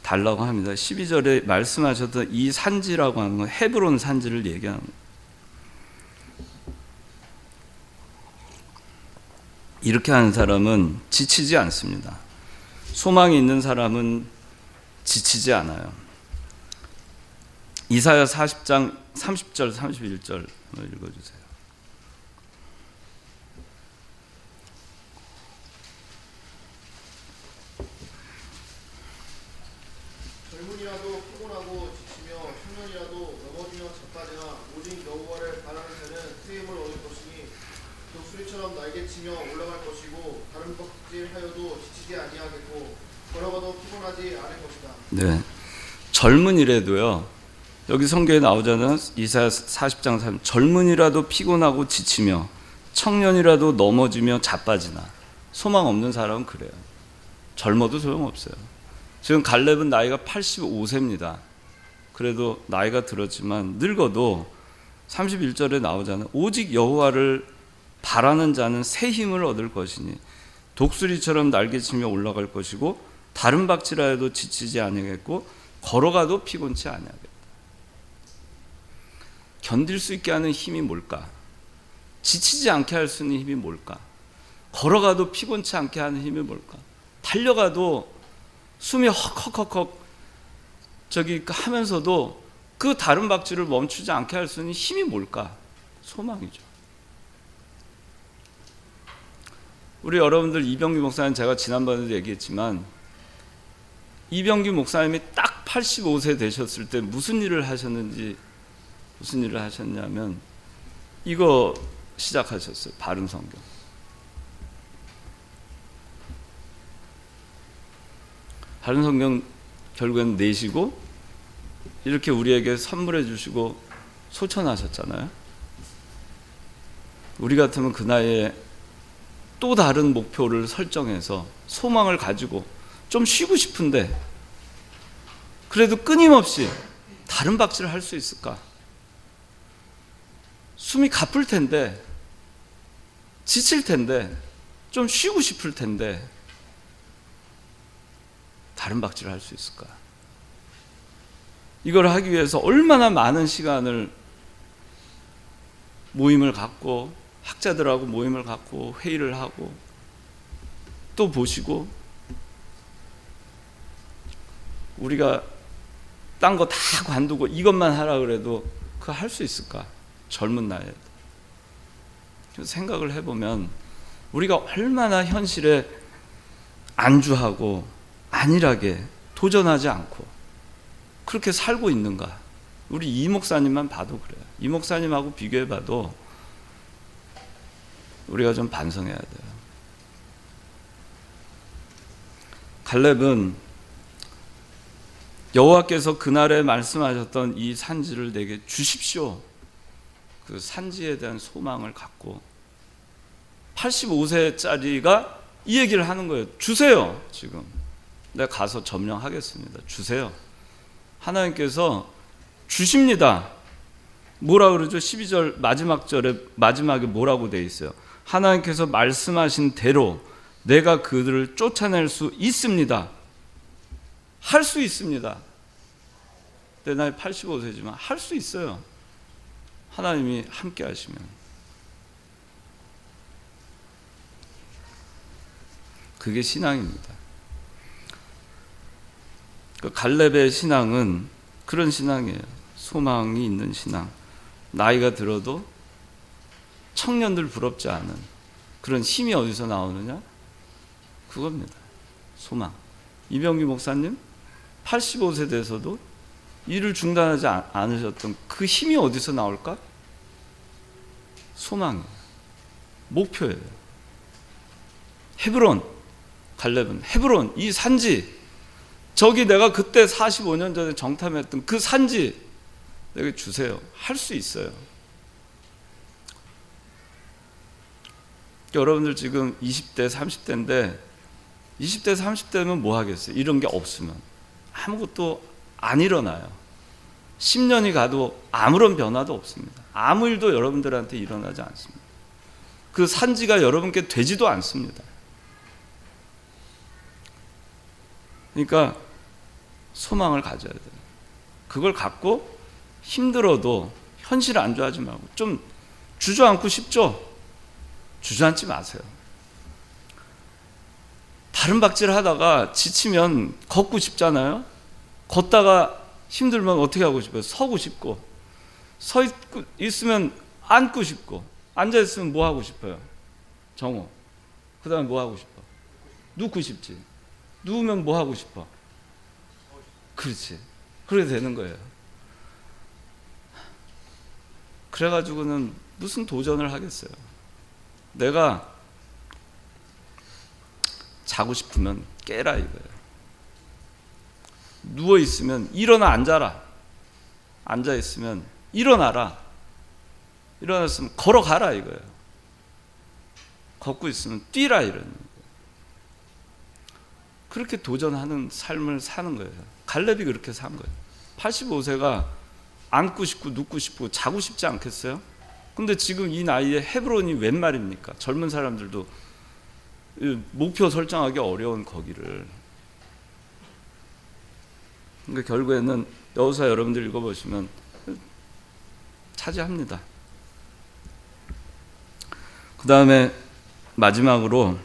Speaker 1: 달라고 합니다. 12절에 말씀하셨던 이 산지라고 하는 건 헤브론 산지를 얘기하는 거예요. 이렇게 하는 사람은 지치지 않습니다. 소망이 있는 사람은 지치지 않아요. 이사야 40장 30절 31절 읽어주세요.
Speaker 2: 젊은이라도 피곤하고 지치며 청년이라도 넘어지며 자빠지나 오직 여호와를 바라는 자는 새 힘을 얻을 것이니 독수리처럼 날개치며 올라갈 것이고 다른 박질하여도 지치지 아니하겠고 걸어가도 피곤하지 않을 것이다.
Speaker 1: 네, 젊은이라도요. 여기 성경에 나오잖아요. 이사야 40장 3 젊은이라도 피곤하고 지치며 청년이라도 넘어지며 자빠지나. 소망 없는 사람은 그래요. 젊어도 소용없어요. 지금 갈렙은 나이가 85세입니다. 그래도 나이가 들었지만 늙어도 31절에 나오잖아요. 오직 여호와를 바라는 자는 새 힘을 얻을 것이니 독수리처럼 날개치며 올라갈 것이고 다른 박질하여도 지치지 아니하겠고 걸어가도 피곤치 아니하겠다. 견딜 수 있게 하는 힘이 뭘까? 지치지 않게 할 수 있는 힘이 뭘까? 걸어가도 피곤치 않게 하는 힘이 뭘까? 달려가도 숨이 헉헉헉헉 하면서도 그 다른 박질을 멈추지 않게 할 수 있는 힘이 뭘까? 소망이죠. 우리 여러분들 이병규 목사님, 제가 지난번에도 얘기했지만 이병규 목사님이 딱 85세 되셨을 때 무슨 일을 하셨냐면 이거 시작하셨어요. 바른 성경. 바른 성경 결국엔 내시고 이렇게 우리에게 선물해 주시고 소천하셨잖아요. 우리 같으면 그 나이에 또 다른 목표를 설정해서 소망을 가지고 좀 쉬고 싶은데 그래도 끊임없이 다른 박질을 할 수 있을까? 숨이 가쁠 텐데, 지칠 텐데, 좀 쉬고 싶을 텐데 다른 박질을 할 수 있을까? 이걸 하기 위해서 얼마나 많은 시간을 모임을 갖고 학자들하고 모임을 갖고 회의를 하고 또 보시고 우리가 딴 거 다 관두고 이것만 하라 그래도 그거 할 수 있을까? 젊은 나이에. 생각을 해보면 우리가 얼마나 현실에 안주하고 안일하게 도전하지 않고 그렇게 살고 있는가. 우리 이 목사님만 봐도 그래요. 이 목사님하고 비교해봐도 우리가 좀 반성해야 돼요. 갈렙은 여호와께서 그날에 말씀하셨던 이 산지를 내게 주십시오. 그 산지에 대한 소망을 갖고 85세짜리가 이 얘기를 하는 거예요. 주세요. 지금 내가 가서 점령하겠습니다. 주세요. 하나님께서 주십니다. 뭐라 그러죠? 12절 마지막 절에 마지막에 뭐라고 돼 있어요? 하나님께서 말씀하신 대로 내가 그들을 쫓아낼 수 있습니다. 할 수 있습니다. 내 나이 85세지만 할 수 있어요. 하나님이 함께 하시면. 그게 신앙입니다. 그 갈렙의 신앙은 그런 신앙이에요. 소망이 있는 신앙. 나이가 들어도 청년들 부럽지 않은 그런 힘이 어디서 나오느냐? 그겁니다. 소망. 이병규 목사님 85세 돼서도 일을 중단하지 않으셨던 그 힘이 어디서 나올까? 소망이에요. 목표예요. 헤브론, 갈렙은 헤브론, 이 산지, 저기 내가 그때 45년 전에 정탐했던 그 산지 내게 주세요. 할 수 있어요. 여러분들 지금 20대, 30대인데 20대, 30대면 뭐 하겠어요? 이런 게 없으면 아무것도 안 일어나요. 10년이 가도 아무런 변화도 없습니다. 아무 일도 여러분들한테 일어나지 않습니다. 그 산지가 여러분께 되지도 않습니다. 그러니까 소망을 가져야 돼요. 그걸 갖고 힘들어도 현실을 안주하지 말고 좀 주저앉고 싶죠? 주저앉지 마세요. 다른 박질 하다가 지치면 걷고 싶잖아요. 걷다가 힘들면 어떻게 하고 싶어요? 서고 싶고, 서 있으면 앉고 싶고, 앉아 있으면 뭐 하고 싶어요? 정오. 그 다음에 뭐 하고 싶어? 눕고 싶지. 누우면 뭐 하고 싶어? 그렇지. 그렇게 되는 거예요. 그래가지고는 무슨 도전을 하겠어요? 내가 자고 싶으면 깨라 이거예요. 누워 있으면 일어나 앉아라. 앉아 있으면 일어나라. 일어났으면 걸어가라 이거예요. 걷고 있으면 뛰라 이런 거예요. 그렇게 도전하는 삶을 사는 거예요. 갈렙이 그렇게 산 거예요. 85세가 앉고 싶고 눕고 싶고 자고 싶지 않겠어요? 근데 지금 이 나이에 헤브론이 웬 말입니까? 젊은 사람들도 목표 설정하기 어려운 거기를. 그러니까 결국에는 여호수아 여러분들 읽어보시면 차지합니다. 그 다음에 마지막으로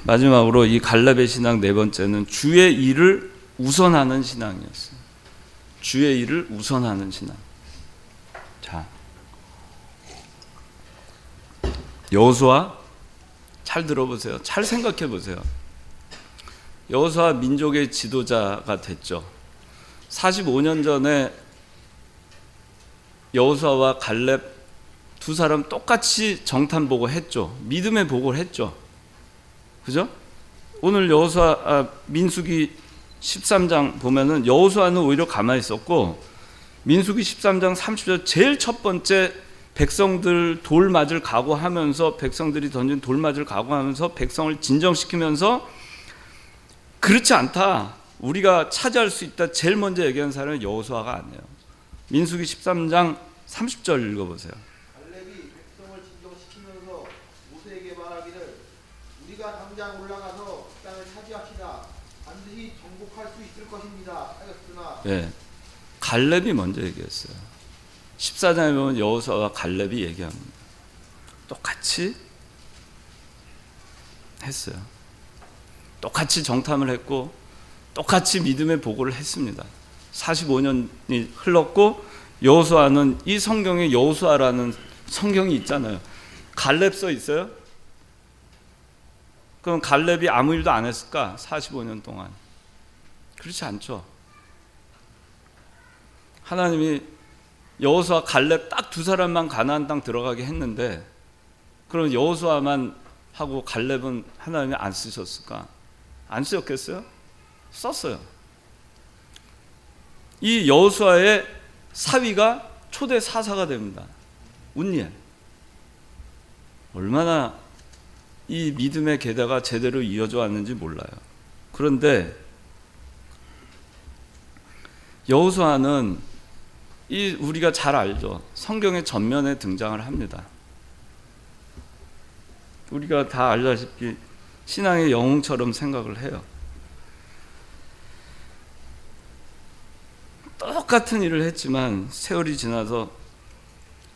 Speaker 1: 마지막으로 이 갈렙의 신앙 네 번째는 주의 일을 우선하는 신앙이었어요. 주의 일을 우선하는 신앙. 자, 여호수아 잘 들어보세요. 잘 생각해 보세요. 여호수아 민족의 지도자가 됐죠. 45년 전에 여호수아와 갈렙 두 사람 똑같이 정탐 보고 했죠. 믿음의 보고를 했죠. 그죠? 오늘 여호수아 민수기 13장 보면은 여호수아는 오히려 가만히 있었고 민수기 13장 30절 제일 첫 번째 백성들 돌 맞을 각오하면서 백성들이 던진 돌 맞을 각오하면서 백성을 진정시키면서 그렇지 않다. 우리가 차지할 수 있다. 제일 먼저 얘기한 사람은 여호수아가 아니에요. 민수기 13장 30절 읽어보세요.
Speaker 2: 갈렙이 백성을 진정시키면서 모세에게 말하기를 우리가 당장 올라가서 그 땅을 차지합시다. 반드시 정복할 수 있을 것입니다. 하였으나
Speaker 1: 네, 갈렙이 먼저 얘기했어요. 14장에 보면 여호수아와 갈렙이 얘기합니다. 똑같이 했어요. 똑같이 정탐을 했고 똑같이 믿음의 보고를 했습니다. 45년이 흘렀고 여호수아는 이 성경에 여호수아라는 성경이 있잖아요. 갈렙 써 있어요? 그럼 갈렙이 아무 일도 안 했을까? 45년 동안. 그렇지 않죠. 하나님이 여호수아, 갈렙 딱 두 사람만 가나안 땅 들어가게 했는데 그럼 여호수아만 하고 갈렙은 하나님이 안 쓰셨을까? 안 쓰셨겠어요? 썼어요. 이 여호수아의 사위가 초대 사사가 됩니다. 운니엘. 얼마나 이 믿음의 계대가 제대로 이어져 왔는지 몰라요. 그런데 여호수아는 우리가 잘 알죠. 성경의 전면에 등장을 합니다. 우리가 다 알다시피 신앙의 영웅처럼 생각을 해요. 똑같은 일을 했지만 세월이 지나서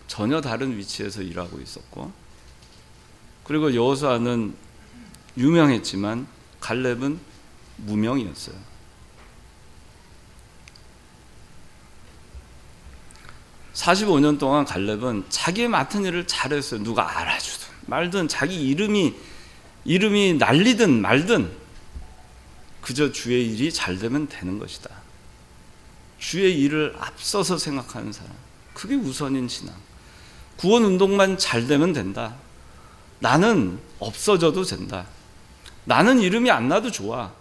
Speaker 1: 전혀 다른 위치에서 일하고 있었고, 그리고 여호수아는 유명했지만 갈렙은 무명이었어요. (45년) 동안 갈렙은 자기의 맡은 일을 잘했어요. 누가 알아주든 말든 자기 이름이 날리든 말든 그저 주의 일이 잘 되면 되는 것이다. 주의 일을 앞서서 생각하는 사람, 그게 우선인 신앙. 구원운동만 잘 되면 된다. 나는 없어져도 된다. 나는 이름이 안 나도 좋아.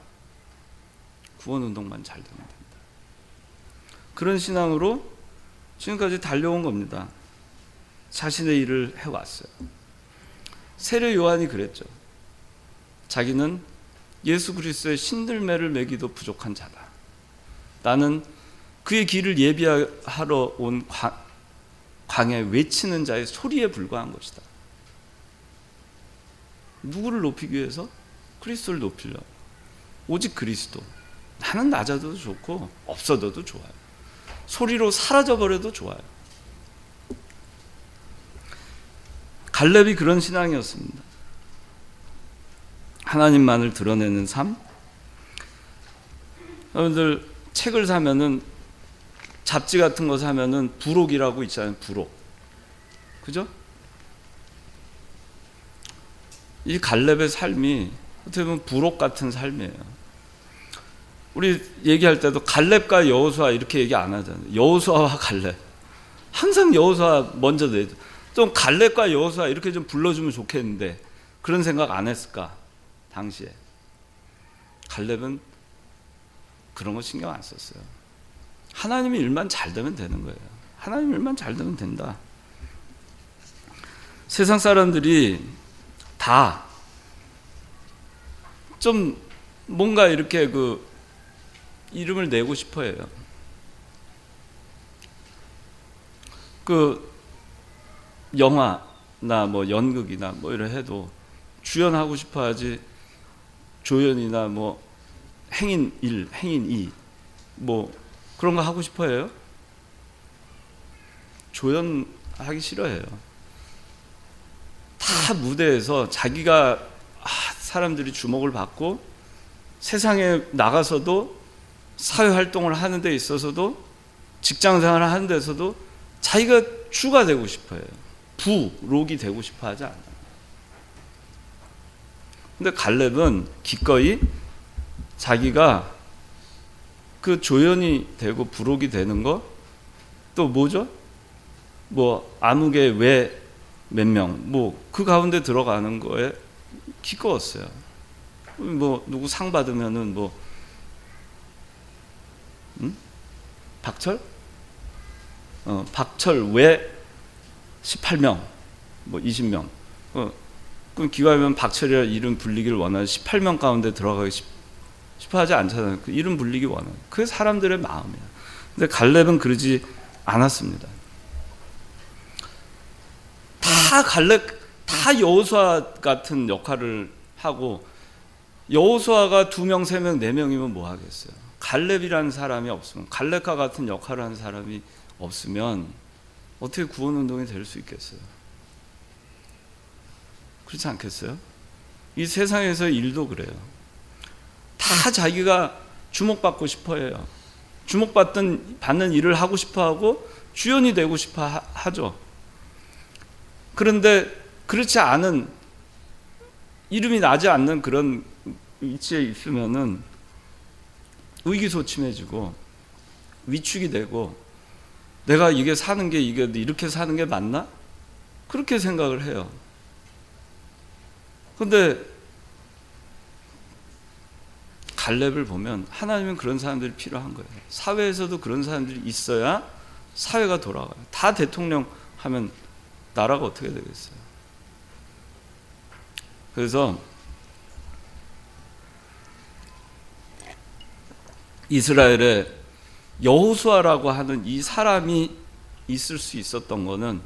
Speaker 1: 구원운동만 잘 되면 된다. 그런 신앙으로 지금까지 달려온 겁니다. 자신의 일을 해왔어요. 세례 요한이 그랬죠. 자기는 예수 그리스도의 신들매를 매기도 부족한 자다. 나는 그의 길을 예비하러 온 광야에 외치는 자의 소리에 불과한 것이다. 누구를 높이기 위해서? 그리스도를 높이려고. 오직 그리스도. 나는 낮아도 좋고 없어져도 좋아요. 소리로 사라져버려도 좋아요. 갈렙이 그런 신앙이었습니다. 하나님만을 드러내는 삶. 여러분들 책을 사면은, 잡지 같은 거 사면은 부록이라고 있잖아요. 부록. 그죠? 이 갈렙의 삶이 어떻게 보면 부록 같은 삶이에요. 우리 얘기할 때도 갈렙과 여호수아 이렇게 얘기 안 하잖아요. 여호수아와 갈렙. 항상 여호수아 먼저 내죠. 좀 갈렙과 여호수아 이렇게 좀 불러주면 좋겠는데 그런 생각 안 했을까? 당시에. 갈렙은 그런 거 신경 안 썼어요. 하나님의 일만 잘 되면 되는 거예요. 하나님 일만 잘 되면 된다. 세상 사람들이 다 좀 뭔가 이렇게 이름을 내고 싶어 해요. 영화나 뭐 연극이나 뭐 이래 해도 주연하고 싶어 하지, 조연이나 뭐 행인 1, 행인 2 뭐 그런 거 하고 싶어 해요? 조연하기 싫어해요. 다 무대에서 자기가 사람들이 주목을 받고 세상에 나가서도 사회활동을 하는 데 있어서도 직장생활을 하는 데서도 자기가 주가 되고 싶어요. 부록이 되고 싶어 하지 않아요. 근데 갈렙은 기꺼이 자기가 그 조연이 되고 부록이 되는 거, 또 뭐죠? 뭐 암흑의 외 몇 명, 뭐 그 가운데 들어가는 거에 기꺼웠어요. 뭐 누구 상 받으면은 뭐 박철? 박철 외 18명, 뭐 20명. 그럼 기왕이면 박철이라 이름 불리기를 원하는 18명 가운데 들어가기 싶어 하지 않잖아요. 그 이름 불리기 원하는. 그게 사람들의 마음이에요. 근데 갈렙은 그러지 않았습니다. 다 갈렙, 다 여호수아 같은 역할을 하고, 여호수아가 2명, 3명, 4명이면 뭐 하겠어요? 갈렙이라는 사람이 없으면, 갈렙과 같은 역할을 하는 사람이 없으면 어떻게 구원운동이 될 수 있겠어요? 그렇지 않겠어요? 이 세상에서 일도 그래요. 다 자기가 주목받고 싶어 해요. 주목받는 일을 하고 싶어 하고 주연이 되고 싶어 하죠. 그런데 그렇지 않은 이름이 나지 않는 그런 위치에 있으면은 의기소침해지고 위축이 되고 내가 이게 사는 게 이게 이렇게 사는 게 맞나? 그렇게 생각을 해요. 근데 갈렙을 보면 하나님은 그런 사람들이 필요한 거예요. 사회에서도 그런 사람들이 있어야 사회가 돌아가요. 다 대통령 하면 나라가 어떻게 되겠어요? 그래서 이스라엘에 여호수아라고 하는 이 사람이 있을 수 있었던 거는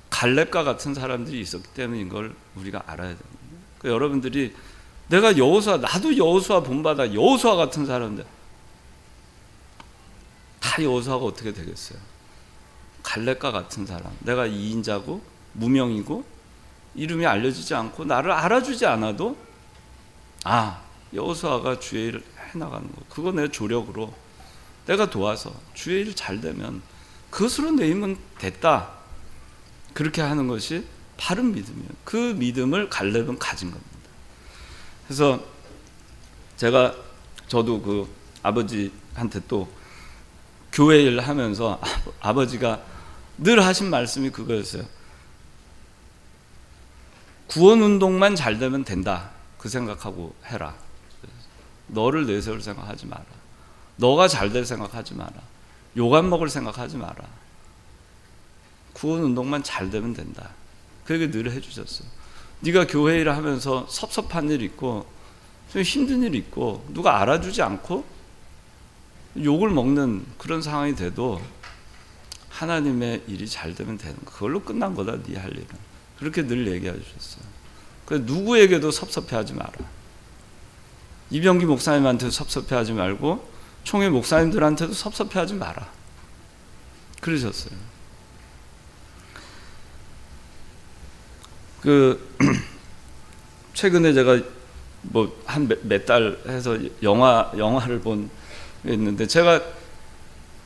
Speaker 1: 갈렙과 같은 사람들이 있었기 때문인 걸 우리가 알아야 됩니다. 그러니까 여러분들이 내가 여호수아, 나도 여호수아 본받아, 여호수아 같은 사람들 다 여호수아가 어떻게 되겠어요? 갈렙과 같은 사람, 내가 2인자고 무명이고 이름이 알려지지 않고 나를 알아주지 않아도 여호수아가 주의 일을 해나가는 거, 그거 내 조력으로 내가 도와서 주의 일 잘 되면 그것으로 내 힘은 됐다, 그렇게 하는 것이 바른 믿음이에요. 그 믿음을 갈렙은 가진 겁니다. 그래서 저도 그 아버지한테 또 교회 일 하면서 아버지가 늘 하신 말씀이 그거였어요. 구원운동만 잘 되면 된다, 그 생각하고 해라. 너를 내세울 생각하지 마라. 너가 잘 될 생각하지 마라. 욕 안 먹을 생각하지 마라. 구원운동만 잘 되면 된다. 그 얘기 늘 해주셨어요. 네가 교회 일을 하면서 섭섭한 일 있고 좀 힘든 일 있고 누가 알아주지 않고 욕을 먹는 그런 상황이 돼도 하나님의 일이 잘 되면 되는 거, 그걸로 끝난 거다, 네 할 일은. 그렇게 늘 얘기해 주셨어요. 그래서 누구에게도 섭섭해하지 마라. 이병기 목사님한테도 섭섭해하지 말고 총회 목사님들한테도 섭섭해하지 마라, 그러셨어요. 최근에 제가 뭐 한 몇 달 해서 영화를 본 게 있는데, 제가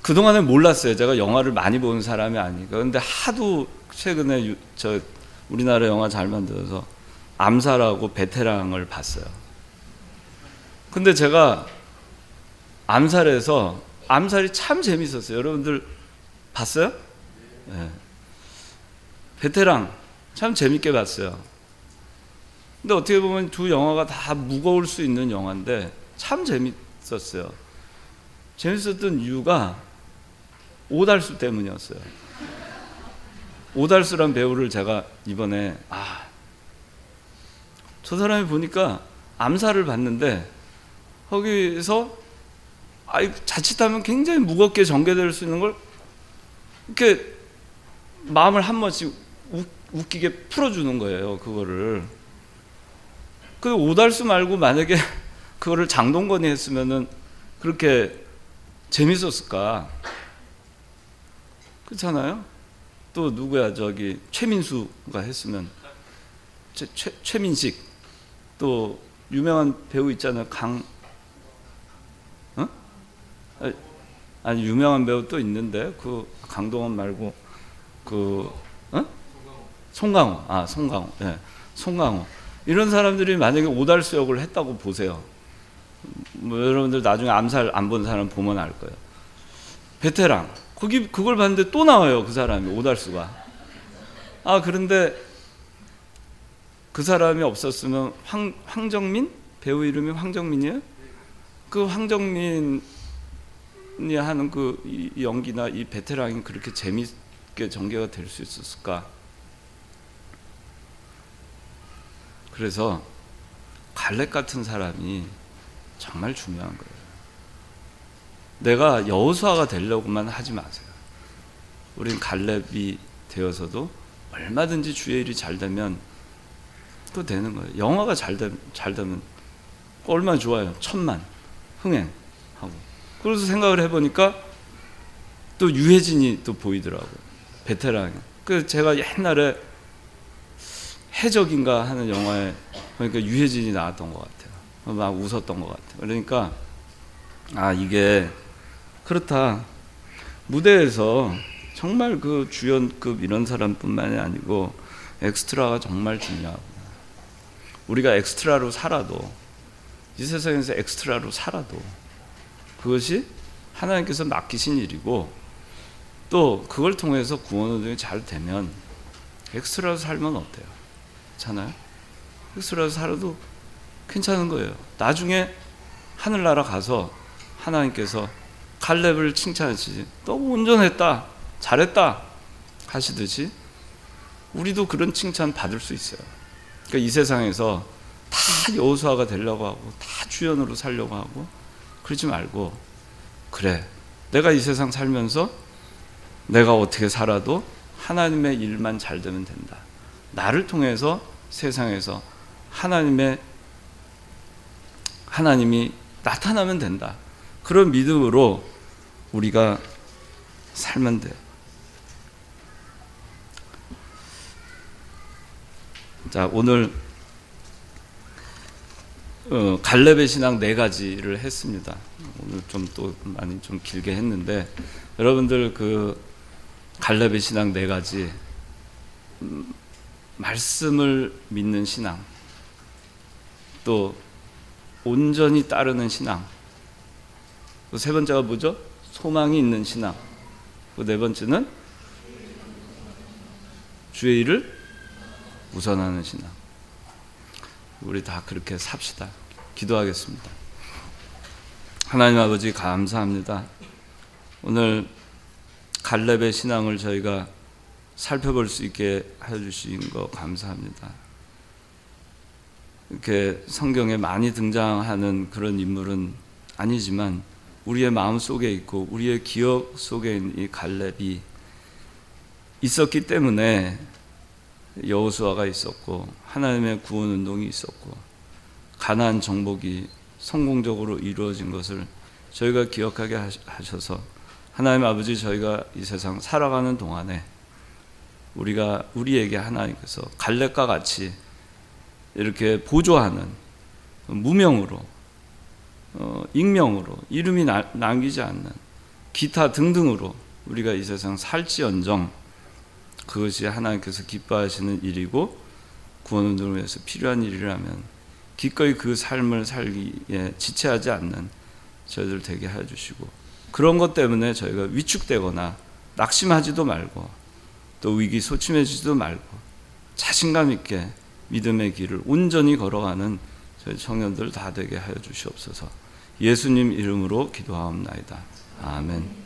Speaker 1: 그동안에 몰랐어요. 제가 영화를 많이 보는 사람이 아니니까. 그런데 하도 최근에 우리나라 영화 잘 만들어서 암살하고 베테랑을 봤어요. 근데 제가 암살이 참 재밌었어요. 여러분들 봤어요? 네. 베테랑 참 재밌게 봤어요. 근데 어떻게 보면 두 영화가 다 무거울 수 있는 영화인데 참 재밌었어요. 재밌었던 이유가 오달수 때문이었어요. 오달수란 배우를 제가 이번에 저 사람이 보니까 암살을 봤는데 거기서 자칫하면 굉장히 무겁게 전개될 수 있는 걸 이렇게 마음을 한 번씩 웃기게 풀어주는 거예요, 그거를. 그 오달수 말고 만약에 그거를 장동건이 했으면은 그렇게 재밌었을까? 그렇잖아요? 또 누구야, 최민수가 했으면, 최민식, 또 유명한 배우 있잖아요, 아니 유명한 배우 또 있는데 그 강동원 말고 송강호. 송강호. 예. 송강호. 이런 사람들이 만약에 오달수 역을 했다고 보세요. 뭐 여러분들 나중에 암살 안 본 사람 보면 알 거예요. 베테랑. 그걸 봤는데 또 나와요, 그 사람이, 오달수가. 그런데 그 사람이 없었으면 황정민? 배우 이름이 황정민이에요? 그 황정민이 하는 이 연기나 이 베테랑이 그렇게 재밌게 전개가 될 수 있었을까? 그래서 갈렙 같은 사람이 정말 중요한 거예요. 내가 여호수아가 되려고만 하지 마세요. 우린 갈렙이 되어서도 얼마든지 주의 일이 잘 되면 또 되는 거예요. 영화가 잘 되면 얼마나 좋아요. 1000만 흥행하고. 그래서 생각을 해보니까 또 유해진이 또 보이더라고요, 베테랑이. 그래서 제가 옛날에 해적인가 하는 영화에 보니까 유해진이 나왔던 것 같아요. 막 웃었던 것 같아요. 그러니까 이게 그렇다. 무대에서 정말 그 주연급 이런 사람뿐만이 아니고 엑스트라가 정말 중요하구나. 우리가 엑스트라로 살아도, 이 세상에서 엑스트라로 살아도 그것이 하나님께서 맡기신 일이고, 또 그걸 통해서 구원 운동이 잘 되면 엑스트라로 살면 어때요? 괜찮아요? 엑스트라로 살아도 괜찮은 거예요. 나중에 하늘나라 가서 하나님께서 갈렙을 칭찬하시지, 너무 온전했다, 잘했다 하시듯이 우리도 그런 칭찬 받을 수 있어요. 그러니까 이 세상에서 다 여호수아가 되려고 하고 다 주연으로 살려고 하고 그러지 말고, 그래, 내가 이 세상 살면서 내가 어떻게 살아도 하나님의 일만 잘 되면 된다. 나를 통해서 세상에서 하나님이 나타나면 된다. 그런 믿음으로 우리가 살면 돼. 자, 오늘 갈렙의 신앙 4가지를 했습니다. 오늘 좀 또 많이 좀 길게 했는데, 여러분들 그 갈렙의 신앙 4가지, 말씀을 믿는 신앙, 또 온전히 따르는 신앙, 또 3번째가 뭐죠? 소망이 있는 신앙, 그 4번째는 주의 일을 우선하는 신앙. 우리 다 그렇게 삽시다. 기도하겠습니다. 하나님 아버지, 감사합니다. 오늘 갈렙의 신앙을 저희가 살펴볼 수 있게 해주신 거 감사합니다. 이렇게 성경에 많이 등장하는 그런 인물은 아니지만 우리의 마음 속에 있고 우리의 기억 속에 있는 이 갈렙이 있었기 때문에 여호수아가 있었고 하나님의 구원 운동이 있었고 가나안 정복이 성공적으로 이루어진 것을 저희가 기억하게 하셔서, 하나님 아버지, 저희가 이 세상 살아가는 동안에 우리에게 하나님께서 갈렙과 같이 이렇게 보조하는, 무명으로, 익명으로, 이름이 남기지 않는 기타 등등으로 우리가 이 세상 살지언정 그것이 하나님께서 기뻐하시는 일이고 구원 운동을 위해서 필요한 일이라면 기꺼이 그 삶을 살기에 지체하지 않는 저희들 되게 해주시고, 그런 것 때문에 저희가 위축되거나 낙심하지도 말고 또 위기소침해지지도 말고 자신감 있게 믿음의 길을 온전히 걸어가는 저희 청년들 다 되게 하여 주시옵소서. 예수님 이름으로 기도하옵나이다. 아멘.